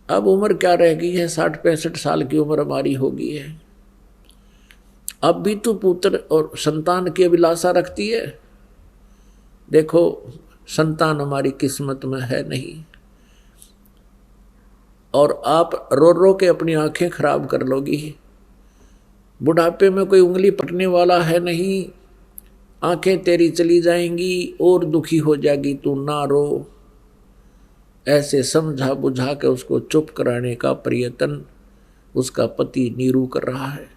अब उम्र क्या रह गई है, 60-65 साल की उम्र हमारी हो गई है। अब भी तू पुत्र और संतान की अभिलाषा रखती है? देखो, संतान हमारी किस्मत में है नहीं, और आप रो रो के अपनी आंखें खराब कर लोगी। बुढ़ापे में कोई उंगली पकड़ने वाला है नहीं, आंखें तेरी चली जाएंगी और दुखी हो जाएगी, तू ना रो। ऐसे समझा बुझा के उसको चुप कराने का प्रयत्न उसका पति नीरू कर रहा है।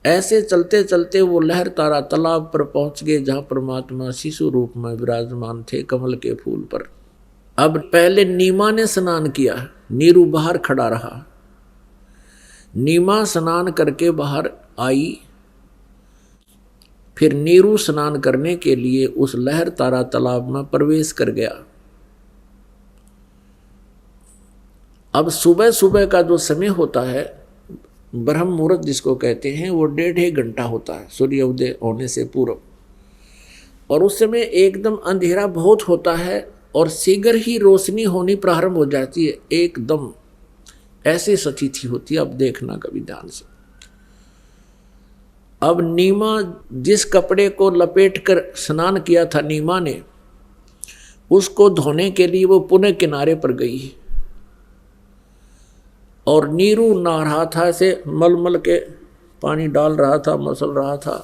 ऐसे चलते चलते वो लहर तारा तालाब पर पहुंच गए, जहां परमात्मा शिशु रूप में विराजमान थे कमल के फूल पर। अब पहले नीमा ने स्नान किया, नीरू बाहर खड़ा रहा। नीमा स्नान करके बाहर आई, फिर नीरू स्नान करने के लिए उस लहर तारा तालाब में प्रवेश कर गया। अब सुबह सुबह का जो समय होता है, ब्रह्म मुहूर्त जिसको कहते हैं, वो 1.5 घंटा होता है सूर्योदय होने से पूर्व, और उस समय एकदम अंधेरा बहुत होता है और शीघ्र ही रोशनी होनी प्रारंभ हो जाती है, एकदम ऐसी स्थिति होती है। अब देखना कभी ध्यान से। अब नीमा जिस कपड़े को लपेट कर स्नान किया था नीमा ने, उसको धोने के लिए वो पुनः किनारे पर गई, और नीरू नहा रहा था, ऐसे मलमल के पानी डाल रहा था, मसल रहा था।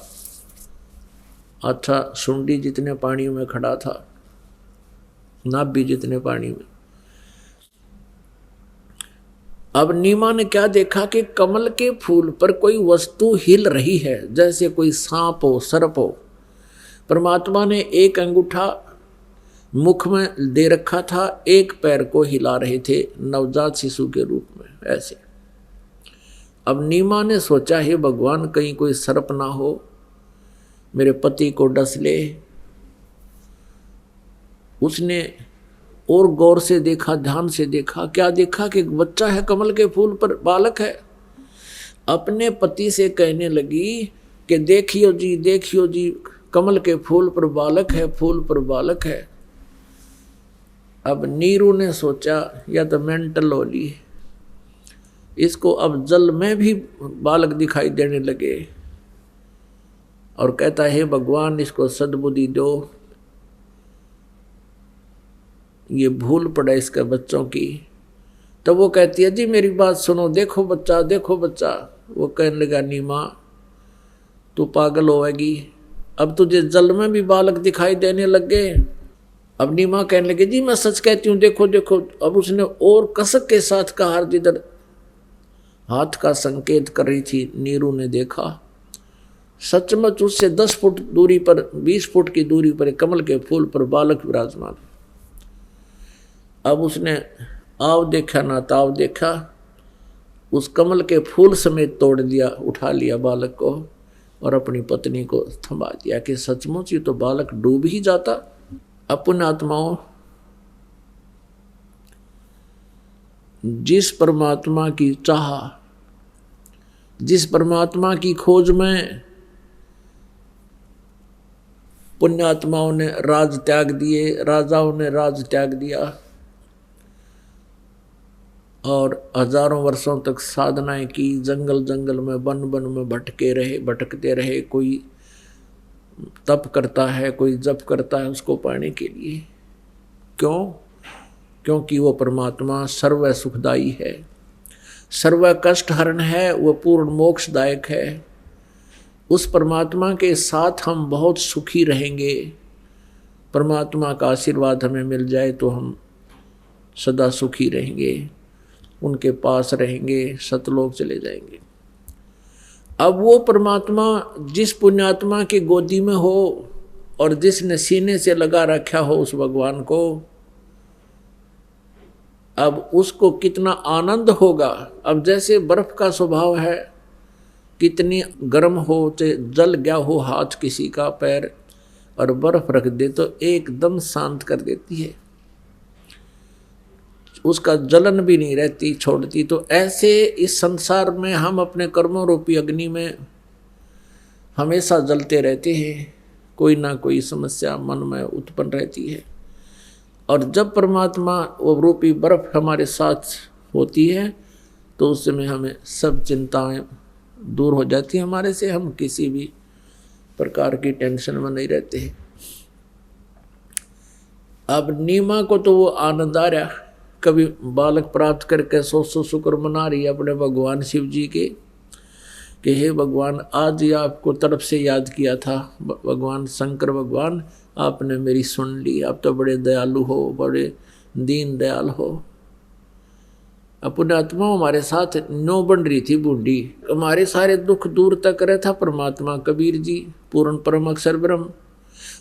अच्छा, सुंडी जितने पानी में खड़ा था, नाभि जितने पानी में। अब नीमा ने क्या देखा कि कमल के फूल पर कोई वस्तु हिल रही है, जैसे कोई सांप हो, सर्प हो। परमात्मा ने एक अंगूठा मुख में दे रखा था, एक पैर को हिला रहे थे नवजात शिशु के रूप में, ऐसे। अब नीमा ने सोचा, हे भगवान, कहीं कोई सर्प ना हो, मेरे पति को डस ले। उसने और गौर से देखा, ध्यान से देखा। क्या देखा कि बच्चा है, कमल के फूल पर बालक है। अपने पति से कहने लगी कि देखियो जी, देखियो जी, कमल के फूल पर बालक है, फूल पर बालक है। अब नीरू ने सोचा, या तो मेंटल होली, इसको अब जल में भी बालक दिखाई देने लगे, और कहता है, हे भगवान, इसको सद्बुद्धि दो, ये भूल पड़े इसके बच्चों की। तो वो कहती है जी मेरी बात सुनो, देखो बच्चा देखो बच्चा। वो कहने लगा नी माँ तू पागल होएगी, अब तुझे जल में भी बालक दिखाई देने लग गए। अब नी माँ कहने लगे जी मैं सच कहती हूँ, देखो देखो। अब उसने और कसक के साथ कहा, जिधर हाथ का संकेत कर रही थी, नीरू ने देखा सचमुच उससे 10 फुट दूरी पर, 20 फुट की दूरी पर कमल के फूल पर बालक विराजमान। अब उसने आव देखा ना ताव देखा, उस कमल के फूल समेत तोड़ दिया, उठा लिया बालक को और अपनी पत्नी को थमा दिया कि सचमुच ये तो बालक डूब ही जाता। अपने आत्माओं, जिस परमात्मा की चाह, जिस परमात्मा की खोज में पुण्यात्माओं ने राज त्याग दिए, राजाओं ने राज त्याग दिया और हजारों वर्षों तक साधनाएं की, जंगल जंगल में वन वन में भटकते रहे। कोई तप करता है, कोई जप करता है उसको पाने के लिए। क्यों? क्योंकि वो परमात्मा सर्व सुखदाई है, सर्व कष्ट हरण है, वो पूर्ण मोक्षदायक है। उस परमात्मा के साथ हम बहुत सुखी रहेंगे। परमात्मा का आशीर्वाद हमें मिल जाए तो हम सदा सुखी रहेंगे, उनके पास रहेंगे, सतलोक चले जाएंगे। अब वो परमात्मा जिस पुण्यात्मा की गोदी में हो और जिसने सीने से लगा रखा हो उस भगवान को, अब उसको कितना आनंद होगा। अब जैसे बर्फ का स्वभाव है, कितनी गर्म हो, जल गया हो हाथ किसी का, पैर, और बर्फ रख दे तो एकदम शांत कर देती है, उसका जलन भी नहीं रहती, छोड़ती। तो ऐसे इस संसार में हम अपने कर्मों रूपी अग्नि में हमेशा जलते रहते हैं, कोई ना कोई समस्या मन में उत्पन्न रहती है। और जब परमात्मा वो रूपी बर्फ हमारे साथ होती है तो उस समय हमें सब चिंताएं दूर हो जाती हैं हमारे से, हम किसी भी प्रकार की टेंशन में नहीं रहते हैं। अब नीमा को तो वो आनंद आ रहा, कभी बालक प्राप्त करके सौ शुक्र मना रही है अपने भगवान शिव जी के कि हे भगवान आज ही आपको तरफ से याद किया था, भगवान शंकर भगवान आपने मेरी सुन ली, आप तो बड़े दयालु हो, बड़े दीन दयाल हो। अपने आत्मा हमारे साथ नो बन रही थी बूढ़ी, हमारे सारे दुख दूर तक रहा था परमात्मा कबीर जी, पूर्ण परम अक्षर ब्रह्म।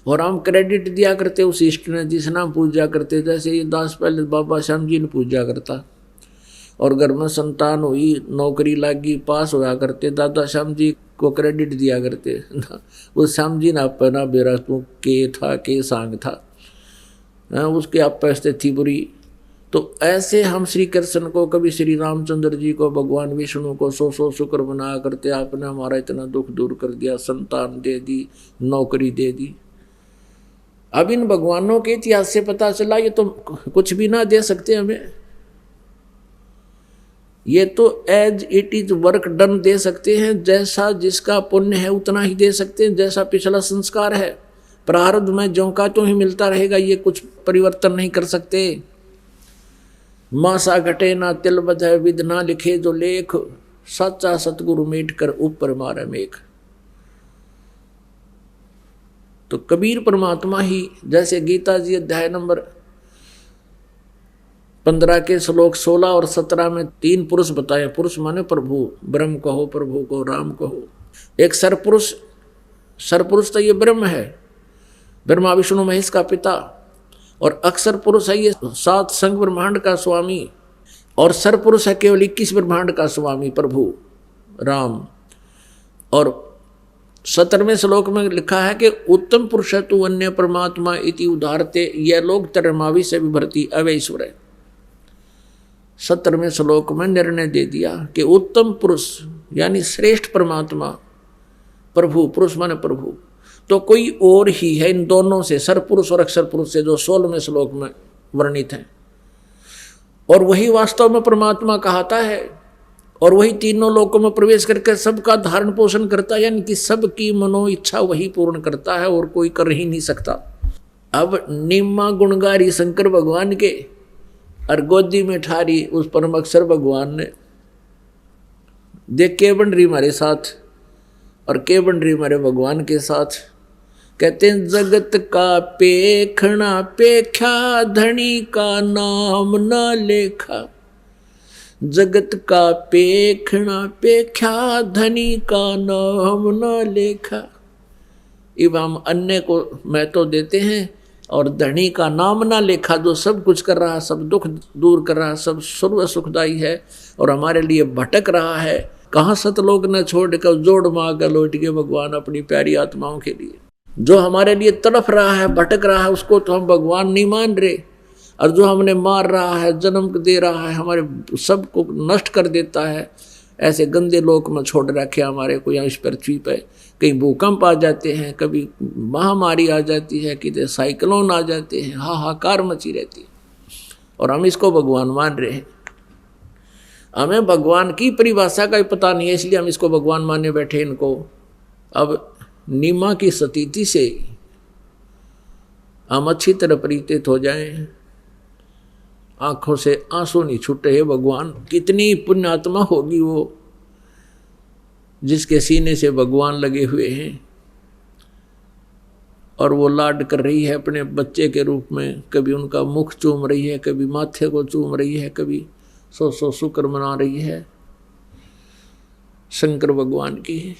और हम क्रेडिट दिया करते उस इष्ट ने जिस नाम पूजा करते, जैसे ये दास पहले बाबा श्याम जी ने पूजा करता, और घर में संतान हुई, नौकरी लगी, पास होया करते, दादा श्याम जी को क्रेडिट दिया करते। वो श्याम जी ने अपना बेरा तू के था, के सांग था, उसके आप पैसे थी बुरी। तो ऐसे हम श्री कृष्ण को, कभी श्री रामचंद्र जी को, भगवान विष्णु को सौ शुक्र मनाया करते, आपने हमारा इतना दुख दूर कर दिया, संतान दे दी, नौकरी दे दी। अब इन भगवानों के इतिहास से पता चला ये तो कुछ भी ना दे सकते हमें, ये तो as it is work done दे सकते हैं, जैसा जिसका पुण्य है उतना ही दे सकते हैं, जैसा पिछला संस्कार है। प्रारब्ध में ज्यों का त्यों ही मिलता रहेगा, ये कुछ परिवर्तन नहीं कर सकते। मासा घटे ना तिल बधे, विद ना लिखे जो लेख, सच्चा सतगुरु मेट कर ऊपर मारे मेघ। तो कबीर परमात्मा ही, जैसे गीता जी अध्याय नंबर 15 के श्लोक 16 और 17 में 3 पुरुष बताए। पुरुष माने प्रभु, ब्रह्म कहो, प्रभु को राम कहो। एक सरपुरुष, सरपुरुष तो ये ब्रह्म है, ब्रह्मा विष्णु महेश का पिता, और अक्षर पुरुष है ये 7 संग ब्रह्मांड का स्वामी, और सरपुरुष है केवल 21 ब्रह्मांड का स्वामी प्रभु राम। और 17वें श्लोक में लिखा है कि उत्तम पुरुष तु अन्य परमात्मा इति उदाहरते, यह लोग तरमावी से विभरती अवैश्वर है। 17वें श्लोक में निर्णय दे दिया कि उत्तम पुरुष यानी श्रेष्ठ परमात्मा प्रभु, पुरुष माने प्रभु, तो कोई और ही है इन दोनों से, सरपुरुष और अक्षर पुरुष से, जो 16वें श्लोक में वर्णित है। और वही वास्तव में परमात्मा कहता है, और वही तीनों लोकों में प्रवेश करके सबका धारण पोषण करता है, यानी कि सबकी मनो इच्छा वही पूर्ण करता है और कोई कर ही नहीं सकता। अब नीमा गुणगारी शंकर भगवान के और गोदी में ठारी उस परम अक्षर भगवान ने। देख के बन रही हमारे साथ और के बन रही हमारे भगवान के साथ। कहते हैं जगत का पेखना पेख्या धनी का नाम न लेखा। जगत का पेखना पेख्या धनी का नाम न लेखा। अब हम अन्य को महत्व देते हैं और धनी का नाम ना लेखा, जो सब कुछ कर रहा है, सब दुख दूर कर रहा है, सब सर्व सुखदाई है और हमारे लिए भटक रहा है। कहाँ सतलोक न छोड़ कर जोड़ मांग लौट के भगवान अपनी प्यारी आत्माओं के लिए। जो हमारे लिए तड़फ रहा है, भटक रहा है, उसको तो हम भगवान नहीं मान रहे। और जो हमने मार रहा है, जन्म दे रहा है, हमारे सब को नष्ट कर देता है, ऐसे गंदे लोक में छोड़ रखे हमारे को यहाँ इस पृथ्वी पे। कहीं भूकंप आ जाते हैं, कभी महामारी आ जाती है, कितने साइक्लोन आ जाते हैं, हाहाकार मची रहती है और हम इसको भगवान मान रहे हैं। हमें भगवान की परिभाषा का ही पता नहीं है, इसलिए हम इसको भगवान माने बैठे इनको। अब नीमा की स्थिति से हम अच्छी तरह परिचित हो जाएं, आंखों से आंसू नहीं छूटे। हे भगवान, कितनी पुण्यात्मा होगी वो जिसके सीने से भगवान लगे हुए हैं और वो लाड कर रही है अपने बच्चे के रूप में। कभी उनका मुख चूम रही है, कभी माथे को चूम रही है, कभी सौ शुक्र मना रही है शंकर भगवान की।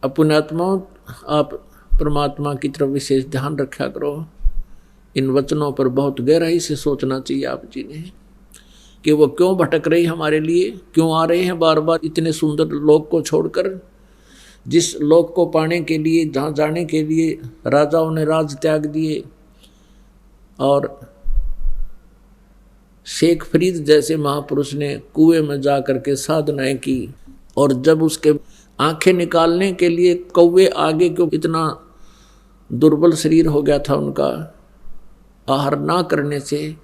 पुण्यात्माओं, आप परमात्मा की तरफ विशेष ध्यान रखा करो। इन वचनों पर बहुत गहराई से सोचना चाहिए आप जी ने कि वो क्यों भटक रही हमारे लिए, क्यों आ रहे हैं बार बार इतने सुंदर लोक को छोड़कर। जिस लोक को पाने के लिए, जहाँ जाने के लिए राजाओं ने राज त्याग दिए और शेख फरीद जैसे महापुरुष ने कुएं में जा करके साधनाएं की, और जब उसके आंखें निकालने के लिए कौवे आगे क्यों, इतना दुर्बल शरीर हो गया था उनका, आहार ना करने से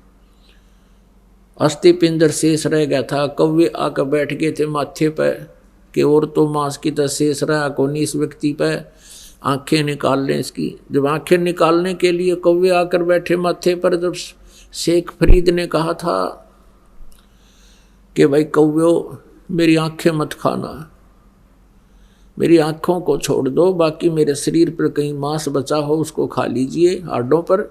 अस्थि पिंजर शेष रह गया था। कौवे आकर बैठ गए थे माथे पर कि और तो मांस की तरह शेष रहा कौन इस व्यक्ति पर, आंखें निकाल लें इसकी। जब आंखें निकालने के लिए कौवे आकर बैठे माथे पर, जब शेख फरीद ने कहा था कि भाई कौवे मेरी आंखें मत खाना, मेरी आंखों को छोड़ दो, बाकी मेरे शरीर पर कहीं मांस बचा हो उसको खा लीजिए, हाडों पर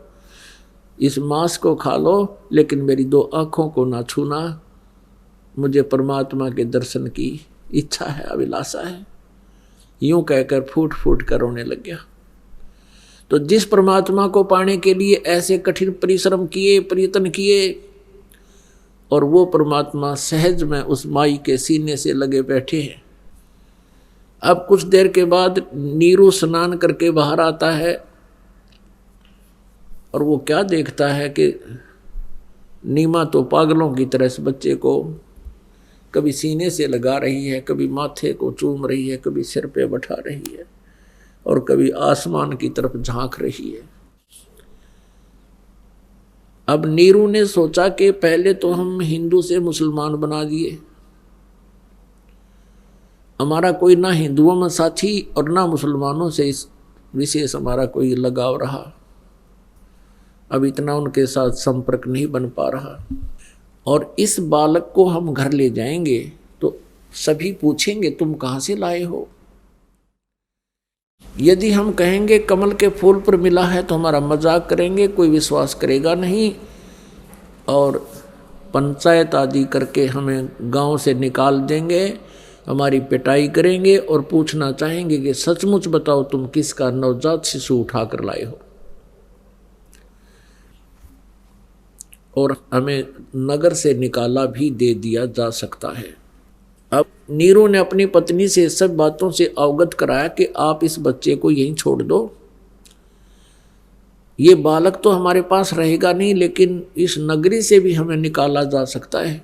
इस मांस को खा लो, लेकिन मेरी दो आंखों को ना छूना, मुझे परमात्मा के दर्शन की इच्छा है, अभिलाषा है। यूं कहकर फूट फूट कर रोने लग गया। तो जिस परमात्मा को पाने के लिए ऐसे कठिन परिश्रम किए, प्रयत्न किए, और वो परमात्मा सहज में उस माई के सीने से लगे बैठे हैं। अब कुछ देर के बाद नीरू स्नान करके बाहर आता है और वो क्या देखता है कि नीमा तो पागलों की तरह इस बच्चे को कभी सीने से लगा रही है, कभी माथे को चूम रही है, कभी सिर पे बैठा रही है और कभी आसमान की तरफ झांक रही है। अब नीरू ने सोचा कि पहले तो हम हिंदू से मुसलमान बना दिए, हमारा कोई ना हिंदुओं में साथी और ना मुसलमानों से इस विशेष हमारा कोई लगाव रहा। अब इतना उनके साथ संपर्क नहीं बन पा रहा। और इस बालक को हम घर ले जाएंगे तो सभी पूछेंगे तुम कहाँ से लाए हो। यदि हम कहेंगे कमल के फूल पर मिला है तो हमारा मजाक करेंगे, कोई विश्वास करेगा नहीं और पंचायत आदि करके हमें गांव से निकाल देंगे, हमारी पिटाई करेंगे और पूछना चाहेंगे कि सचमुच बताओ तुम किसका नवजात शिशु उठा कर लाए हो। और हमें नगर से निकाला भी दे दिया जा सकता है। अब नीरू ने अपनी पत्नी से सब बातों से अवगत कराया कि आप इस बच्चे को यहीं छोड़ दो, ये बालक तो हमारे पास रहेगा नहीं, लेकिन इस नगरी से भी हमें निकाला जा सकता है।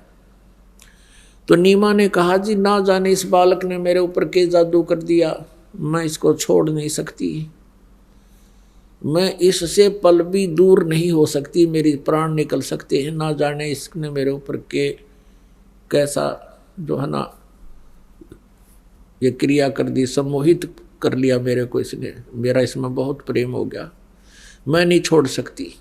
तो नीमा ने कहा जी ना जाने इस बालक ने मेरे ऊपर के जादू कर दिया, मैं इसको छोड़ नहीं सकती, मैं इससे पल भी दूर नहीं हो सकती, मेरी प्राण निकल सकते हैं। ना जाने इसने मेरे ऊपर के कैसा जो है ना ये क्रिया कर दी, सम्मोहित कर लिया मेरे को इसने, मेरा इसमें बहुत प्रेम हो गया, मैं नहीं छोड़ सकती।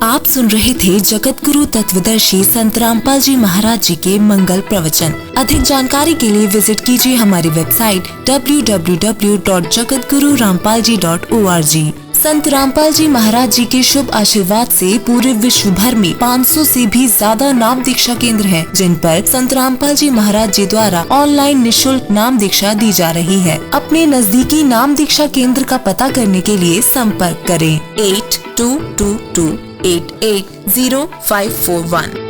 आप सुन रहे थे जगत गुरु तत्वदर्शी संत रामपाल जी महाराज जी के मंगल प्रवचन। अधिक जानकारी के लिए विजिट कीजिए हमारी वेबसाइट www.jagatgururampalji.org। संत रामपाल जी महाराज जी के शुभ आशीर्वाद से पूरे विश्व भर में 500 से भी ज्यादा नाम दीक्षा केंद्र हैं, जिन पर संत रामपाल जी महाराज जी द्वारा ऑनलाइन निशुल्क नाम दीक्षा दी जा रही है। अपने नजदीकी नाम दीक्षा केंद्र का पता करने के लिए संपर्क करें 8222880541।